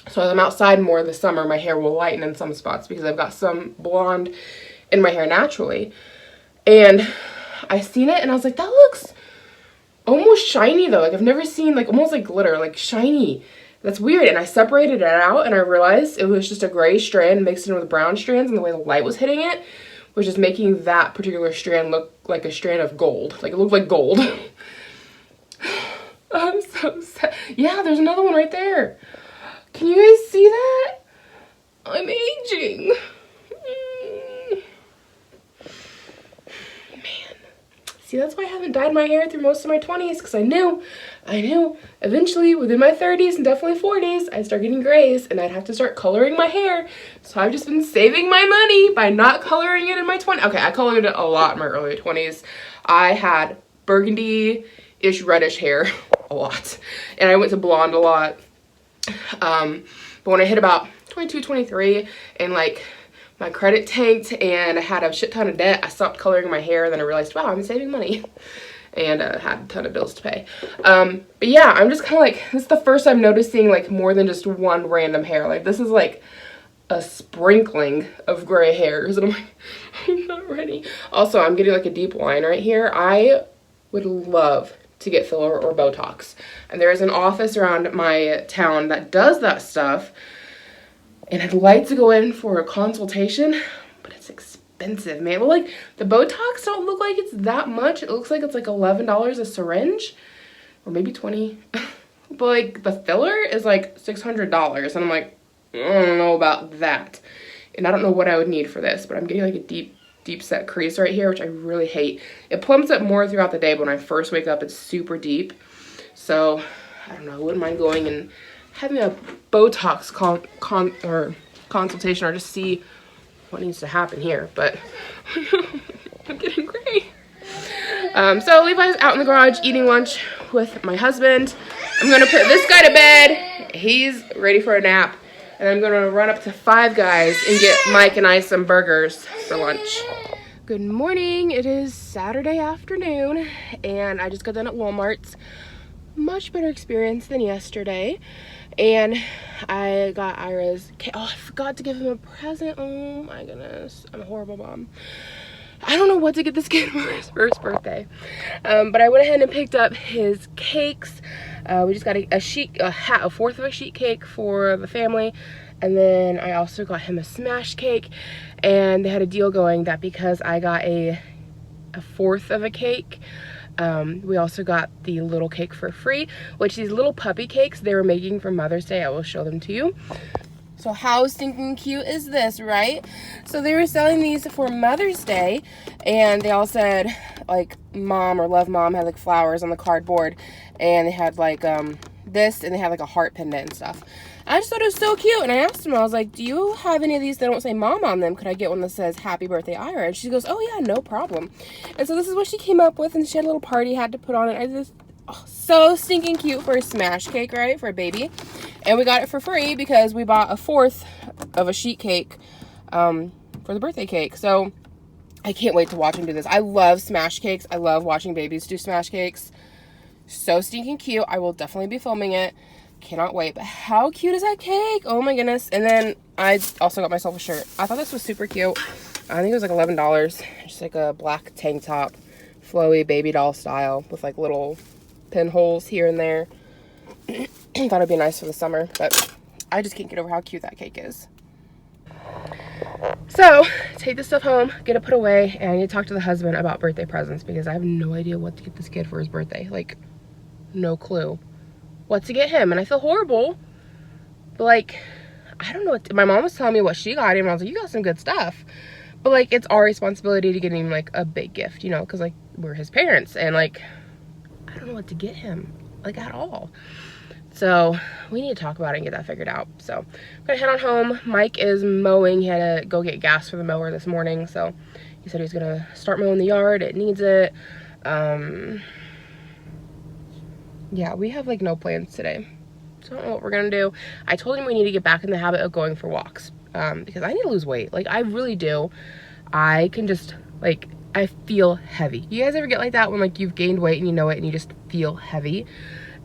So as I'm outside more in the summer, my hair will lighten in some spots because I've got some blonde in my hair naturally. And I seen it and I was like, that looks almost shiny though. Like I've never seen like almost like glitter, like shiny. That's weird. And I separated it out and I realized it was just a gray strand mixed in with brown strands, and the way the light was hitting it was just making that particular strand look like a strand of gold. Like it looked like gold. I'm so sad. Yeah, there's another one right there. Can you guys see that? I'm aging. Man. See, that's why I haven't dyed my hair through most of my 20s, because I knew eventually within my 30s and definitely 40s, I'd start getting grays and I'd have to start coloring my hair. So I've just been saving my money by not coloring it in my 20s. Okay, I colored it a lot in my early 20s. I had burgundy-ish reddish hair a lot, and I went to blonde a lot. But when I hit about 22, 23 and like my credit tanked and I had a shit ton of debt, I stopped coloring my hair. Then I realized, wow, I'm saving money, and had a ton of bills to pay. But yeah, I'm just kind of like, this is the first I'm noticing like more than just one random hair. Like this is like a sprinkling of gray hairs, and I'm like, I'm not ready. Also, I'm getting like a deep line right here. I would love to get filler or Botox, and there is an office around my town that does that stuff, and I'd like to go in for a consultation, but it's expensive, man. Well, like the Botox don't look like it's that much. It looks like it's like $11 a syringe, or maybe 20. But like the filler is like $600, and I'm like, I don't know about that, and I don't know what I would need for this, but I'm getting like a deep set crease right here, which I really hate. It plumps up more throughout the day, but when I first wake up, it's super deep. So I don't know, I wouldn't mind going and having a Botox consultation, or just see what needs to happen here. But I'm getting gray. So Levi's out in the garage eating lunch with my husband. I'm gonna put this guy to bed. He's ready for a nap. And I'm gonna run up to Five Guys and get Mike and I some burgers for lunch. Good morning, it is Saturday afternoon and I just got done at Walmart's. Much better experience than yesterday. And I got Ira's cake. Oh, I forgot to give him a present. Oh my goodness, I'm a horrible mom. I don't know what to get this kid for his first birthday. But I went ahead and picked up his cakes. We just got a fourth of a sheet cake for the family. And then I also got him a smash cake. And they had a deal going that because I got a fourth of a cake, we also got the little cake for free, which these little puppy cakes they were making for Mother's Day. I will show them to you. So how stinking cute is this, right? So they were selling these for Mother's Day, and they all said, like, mom or love mom, had like flowers on the cardboard, and they had like this, and they had like a heart pendant and stuff. I just thought it was so cute, and I asked them, I was like, do you have any of these that don't say mom on them? Could I get one that says happy birthday Ira? And she goes, oh yeah, no problem. And so this is what she came up with, and she had a little party had to put on it. So stinking cute for a smash cake, right, for a baby. And we got it for free because we bought a fourth of a sheet cake for the birthday cake. So I can't wait to watch him do this. I love smash cakes. I love watching babies do smash cakes. So stinking cute. I will definitely be filming it. Cannot wait. But how cute is that cake? Oh my goodness. And then I also got myself a shirt. I thought this was super cute. I think it was like $11. Just like a black tank top, flowy baby doll style with like little pinholes here and there. Thought it'd be nice for the summer, but I just can't get over how cute that cake is. So, take this stuff home, get it put away, and I need to talk to the husband about birthday presents because I have no idea what to get this kid for his birthday. Like, no clue what to get him, and I feel horrible, but like, I don't know what my mom was telling me what she got him, and I was like, you got some good stuff, but like, it's our responsibility to get him like a big gift, you know, because like, we're his parents, and like, I don't know what to get him, like, at all. So we need to talk about it and get that figured out. So I'm gonna head on home. Mike is mowing. He had to go get gas for the mower this morning, so he said he's gonna start mowing the yard. It needs it. Yeah, we have like no plans today, so I don't know what we're gonna do. I told him we need to get back in the habit of going for walks because I need to lose weight. Like, I really do. I can just, like, I feel heavy. You guys ever get like that when like you've gained weight and you know it and you just feel heavy?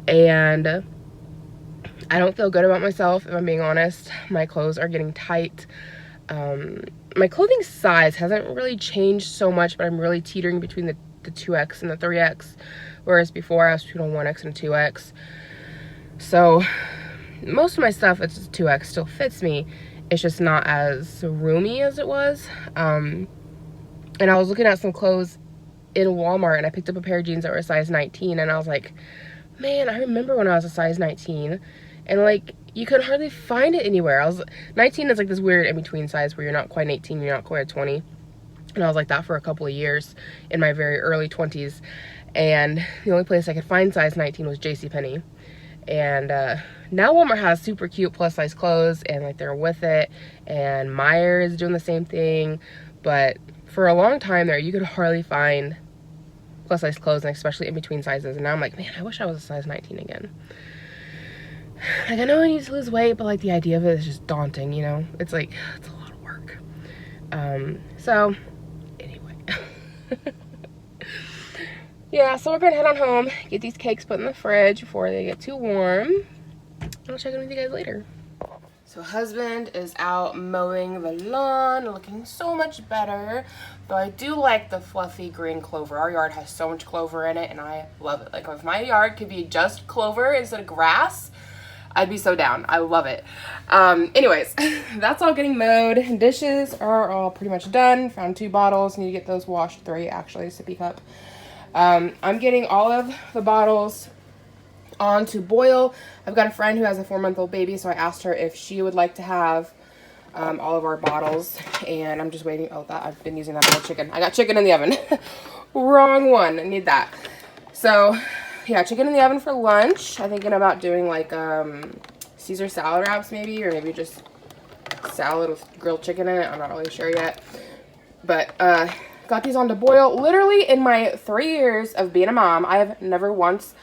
And I don't feel good about myself, if I'm being honest. My clothes are getting tight. My clothing size hasn't really changed so much, but I'm really teetering between the 2X and the 3X, whereas before I was between a 1X and a 2X. So most of my stuff, it's just 2X, still fits me. It's just not as roomy as it was. And I was looking at some clothes in Walmart, and I picked up a pair of jeans that were a size 19, and I was like, man, I remember when I was a size 19, and like, you could hardly find it anywhere. 19 is like this weird in-between size where you're not quite 18, you're not quite a 20, and I was like that for a couple of years in my very early 20s, and the only place I could find size 19 was JCPenney. And now Walmart has super cute plus size clothes, and like they're with it, and Meijer is doing the same thing, but for a long time there, you could hardly find plus size clothes, and especially in between sizes. And now I'm like, man, I wish I was a size 19 again. Like, I know I need to lose weight, but like the idea of it is just daunting, you know? It's like, it's a lot of work. So anyway. Yeah, so we're gonna head on home, get these cakes put in the fridge before they get too warm. I'll check in with you guys later. So husband is out mowing the lawn, looking so much better. Though I do like the fluffy green clover. Our yard has so much clover in it, and I love it. Like, if my yard could be just clover instead of grass, I'd be so down. I love it. Anyways, that's all getting mowed. Dishes are all pretty much done. Found 2 bottles. Need to get those washed. 3, actually, sippy cup. I'm getting all of the bottles on to boil. I've got a friend who has a 4-month-old baby, so I asked her if she would like to have all of our bottles, and I'm just waiting. Oh, that I've been using that whole chicken. I got chicken in the oven. Wrong one. I need that. So yeah, chicken in the oven for lunch. I'm thinking about doing like Caesar salad wraps maybe, or maybe just salad with grilled chicken in it. I'm not really sure yet. But got these on to boil. Literally in my 3 years of being a mom, I have never once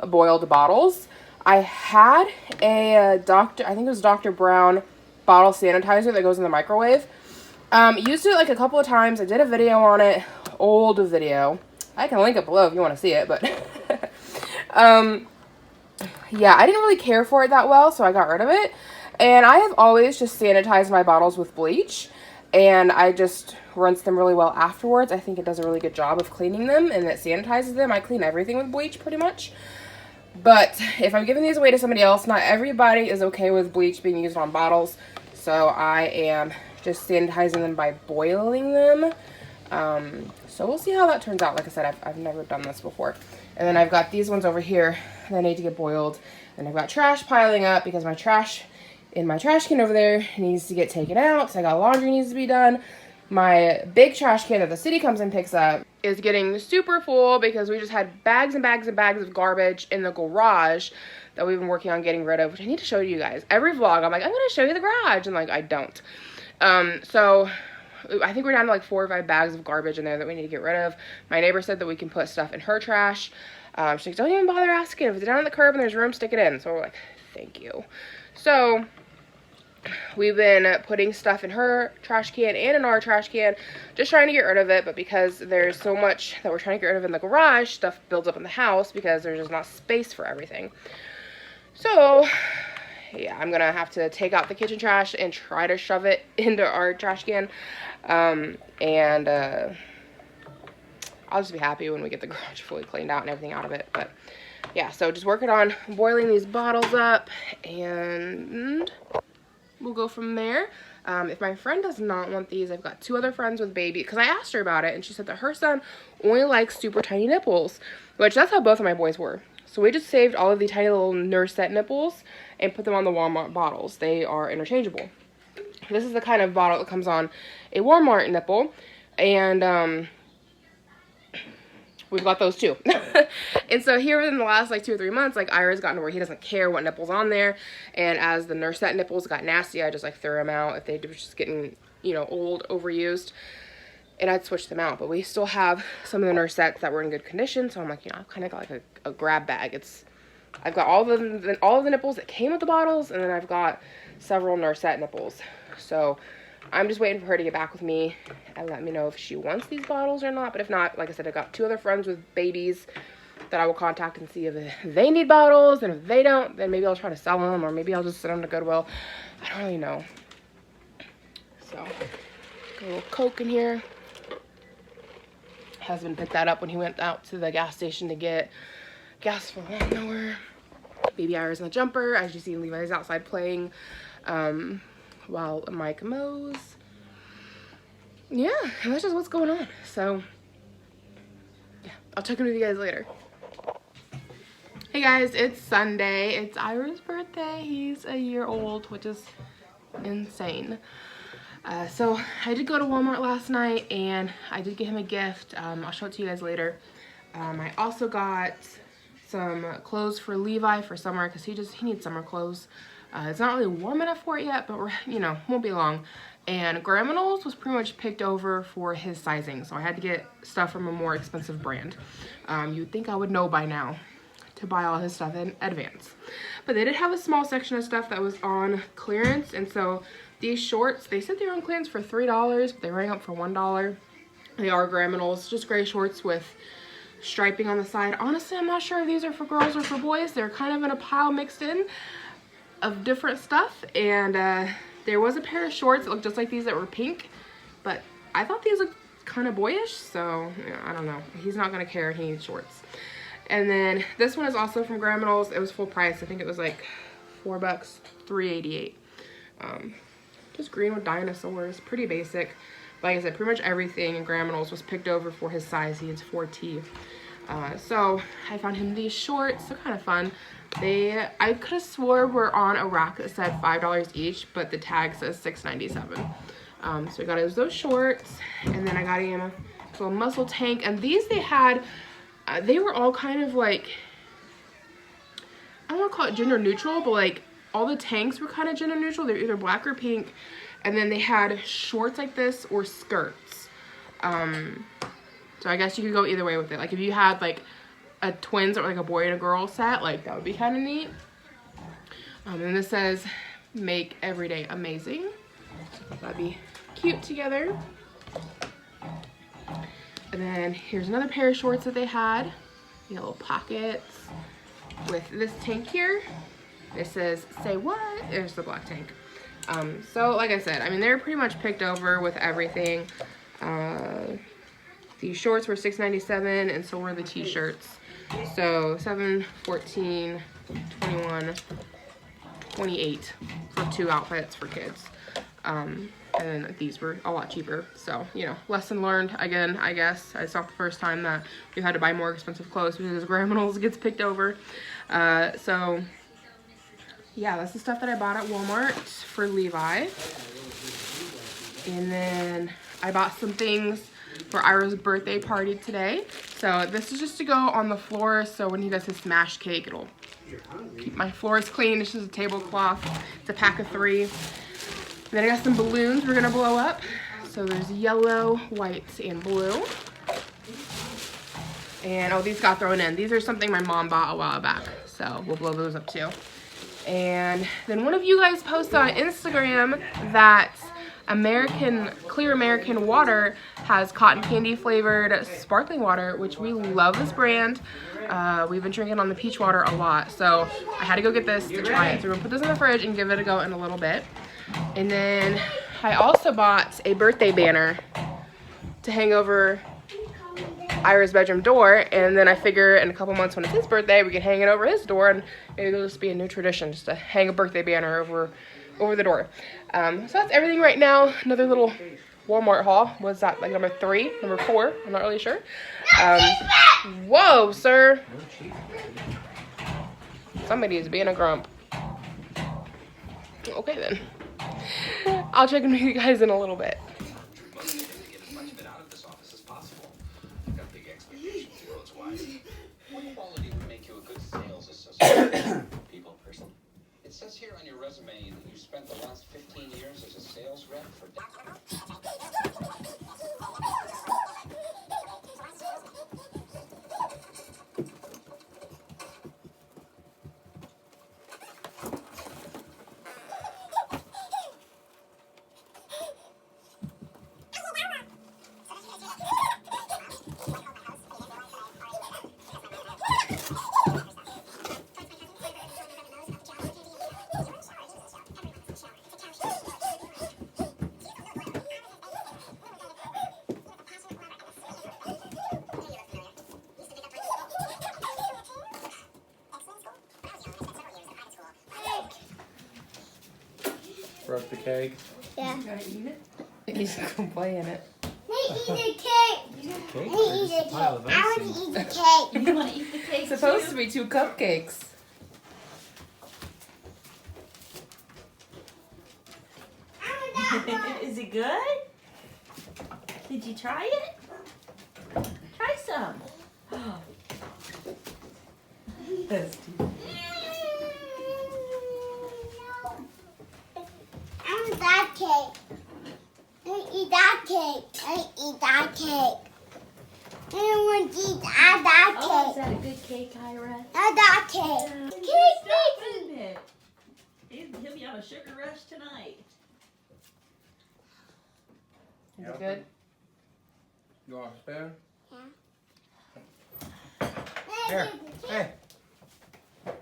boiled bottles. I had a I think it was Dr. Brown bottle sanitizer that goes in the microwave. Used it like a couple of times. I did a video on it, old video. I can link it below if you want to see it, but yeah, I didn't really care for it that well, so I got rid of it. And I have always just sanitized my bottles with bleach, and I just rinse them really well afterwards. I think it does a really good job of cleaning them, and it sanitizes them. I clean everything with bleach pretty much. But if I'm giving these away to somebody else, not everybody is okay with bleach being used on bottles. So I am just sanitizing them by boiling them. So we'll see how that turns out. Like I said, I've never done this before. And then I've got these ones over here that need to get boiled. And I've got trash piling up because my trash in my trash can over there needs to get taken out. So I got laundry needs to be done. My big trash can that the city comes and picks up is getting super full because we just had bags and bags and bags of garbage in the garage that we've been working on getting rid of, which I need to show you guys. Every vlog, I'm like, I'm going to show you the garage, and like, I don't. So I think we're down to like 4 or 5 bags of garbage in there that we need to get rid of. My neighbor said that we can put stuff in her trash. She's like, don't even bother asking. If it's down on the curb and there's room, stick it in. So we're like, thank you. So we've been putting stuff in her trash can and in our trash can, just trying to get rid of it. But because there's so much that we're trying to get rid of in the garage, stuff builds up in the house because there's just not space for everything. So yeah, I'm gonna have to take out the kitchen trash and try to shove it into our trash can. I'll just be happy when we get the garage fully cleaned out and everything out of it. But yeah, so just working on boiling these bottles up, and we'll go from there. If my friend does not want these, I've got 2 other friends with baby, because I asked her about it, and she said that her son only likes super tiny nipples, which that's how both of my boys were. So we just saved all of the tiny little Nursette nipples and put them on the Walmart bottles. They are interchangeable. This is the kind of bottle that comes on a Walmart nipple, and we've got those too. And so here within the last like 2 or 3 months, like Ira's gotten to where he doesn't care what nipple's on there. And as the Nursette nipples got nasty, I just like threw them out if they were just getting, you know, old, overused. And I'd switch them out. But we still have some of the Nursettes that were in good condition. So I'm like, you know, I've kind of got like a grab bag. I've got all of the nipples that came with the bottles, and then I've got several Nursette nipples. So I'm just waiting for her to get back with me and let me know if she wants these bottles or not. But if not, like I said, I've got 2 other friends with babies that I will contact and see if they need bottles. And if they don't, then maybe I'll try to sell them, or maybe I'll just send them to Goodwill. I don't really know. So, got a little Coke in here. Husband picked that up when he went out to the gas station to get gas for the lawnmower. Baby Ira's in the jumper. As you see, Levi's outside playing while Mike mows. Yeah, that's just what's going on. So yeah, I'll check in with you guys later. Hey guys, it's Sunday. It's Ira's birthday. He's a year old, which is insane. So I did go to Walmart last night, and I did get him a gift. I'll show it to you guys later. I also got some clothes for Levi for summer, because he needs summer clothes. It's not really warm enough for it yet, but we're, you know, won't be long. And Grandma Knowles was pretty much picked over for his sizing, so I had to get stuff from a more expensive brand. You'd think I would know by now to buy all his stuff in advance. But they did have a small section of stuff that was on clearance, and so these shorts, they said they were on clearance for $3, but they rang up for $1. They are Grandma Knowles, just gray shorts with striping on the side. Honestly, I'm not sure if these are for girls or for boys. They're kind of in a pile mixed in of different stuff, and there was a pair of shorts that looked just like these that were pink, but I thought these looked kind of boyish, so yeah, I don't know. He's not gonna care. He needs shorts. And then this one is also from Grandma Knowles. It was full price. I think it was like $4, $3.88. Just green with dinosaurs, pretty basic. Like I said, pretty much everything in Grandma Knowles was picked over for his size. He needs 4T. So I found him these shorts. They're kind of fun. I could have swore were on a rack that said $5 each, but the tag says $6.97. So I got those shorts, and then I got him a little muscle tank. And these they had, they were all kind of like, I don't want to call it gender neutral, but like all the tanks were kind of gender neutral. They're either black or pink. And then they had shorts like this or skirts. So I guess you could go either way with it. Like if you had like a twins or like a boy and a girl set, like that would be kind of neat. And this says, make every day amazing. So that'd be cute together. And then here's another pair of shorts that they had. You know, little pockets with this tank here. It says, say what? There's the black tank. So like I said, I mean, they're pretty much picked over with everything. These shorts were $6.97 and so were the t-shirts. So 7, 14, 21, 28 for 2 outfits for kids. And then these were a lot cheaper. So, you know, lesson learned again, I guess. It's not the first time that we've had to buy more expensive clothes because Grandma Knowles gets picked over. So, yeah, that's the stuff that I bought at Walmart for Levi. And then I bought some things for Ira's birthday party today. So this is just to go on the floor, so when he does his smash cake, it'll keep my floors clean. It's just a tablecloth. It's a pack of 3. And then I got some balloons we're gonna blow up. So there's yellow, white, and blue. And oh, these got thrown in. These are something my mom bought a while back. So we'll blow those up too. And then one of you guys posted on Instagram that clear American water has cotton candy flavored sparkling water, which we love this brand. We've been drinking on the peach water a lot, so I had to go get this to try it. So we're gonna put this in the fridge and give it a go in a little bit. And then I also bought a birthday banner to hang over Ira's bedroom door, and then I figure in a couple months when it's his birthday, we can hang it over his door, and maybe it'll just be a new tradition just to hang a birthday banner over the door. So that's everything right now. Another little Walmart haul. Was that like number 3, number 4? I'm not really sure. Whoa, sir. Somebody is being a grump. Okay then. I'll check in with you guys in a little bit. People person. It says here on your resume that you spent the last 15 years as a sales rep for. Broke the cake. Yeah. You gotta eat it? He's gonna play in it. I eat the cake. Cake? I eat the cake. I want to eat the cake. You want to eat the cake It's supposed too? to be 2 cupcakes. I want that one. Is it good? Did you try it? Try some. That's too I want that cake. I eat that cake. I eat that cake. I want to eat that Oh, is cake. that a good cake, Ira? That cake. Stop, Cake isn't it? He'll be on a sugar rush tonight. Is it good? You want a spoon? baby. Here. Hey. Can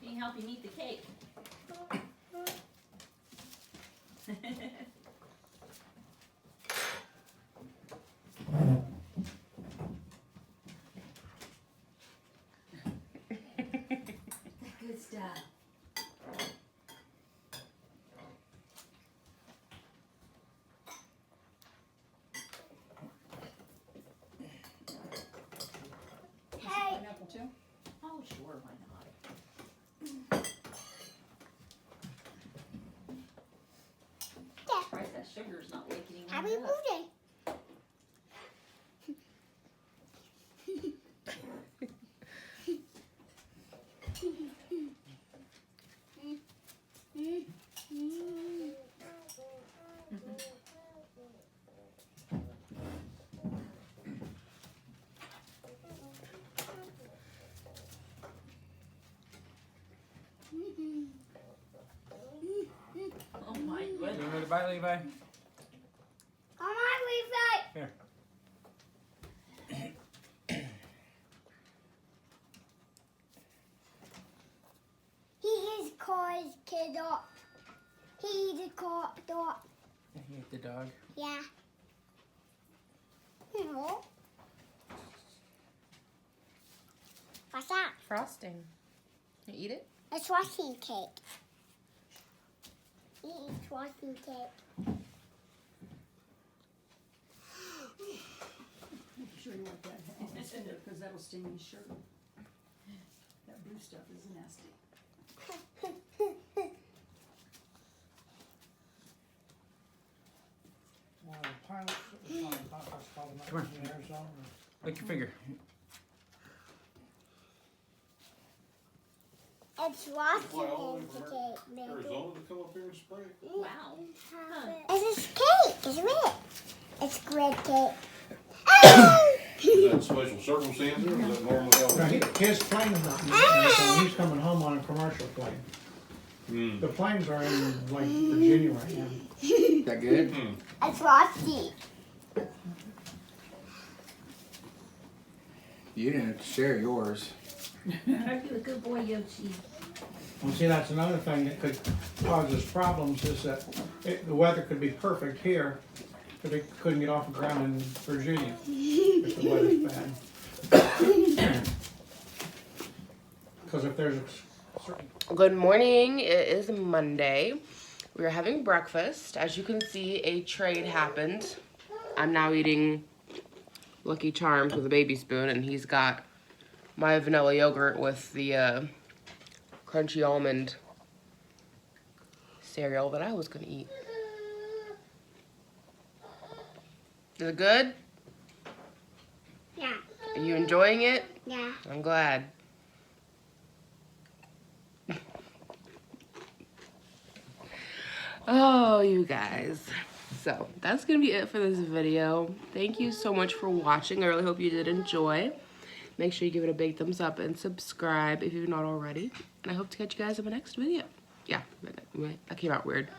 you help him eat the cake? Good stuff. Hey. Pineapple too? Oh, sure, why not? Surprised that sugar's not waking him Happy up. birthday. Oh my You goodness. want me to bite, Levi? Come on, Levi. Here. He is called kid up. He is a cop dog. You ate the dog. Yeah. No. What's that? Frosting. You eat it? It's frosting cake. He eats frosting cake. Make sure you wipe that off in there because that'll sting your shirt. That blue stuff is nasty. Come on. Lick your finger. It's frosting cake, baby. Arizona to come up here and spray it. Wow. This is cake, isn't it? It's great cake. Is that special circumstances or is that normally how Now, we do it? his plane's not in there, so he's coming home on a commercial plane. Hmm. The planes are in, like, Virginia right now. That good? It's frosty. You didn't have to share yours. You're a good boy, Yoshi. Well, see, that's another thing that could cause us problems is that the weather could be perfect here, but it couldn't get off the ground in Virginia if the weather's bad. Because if there's a certain... Good morning. It is Monday. We are having breakfast. As you can see, a trade happened. I'm now eating Lucky Charms with a baby spoon, and he's got my vanilla yogurt with the crunchy almond cereal that I was gonna eat. Is it good? Yeah. Are you enjoying it? Yeah. I'm glad. Oh, you guys. So, that's going to be it for this video. Thank you so much for watching. I really hope you did enjoy. Make sure you give it a big thumbs up and subscribe if you're not already. And I hope to catch you guys in my next video. Yeah, that came out weird.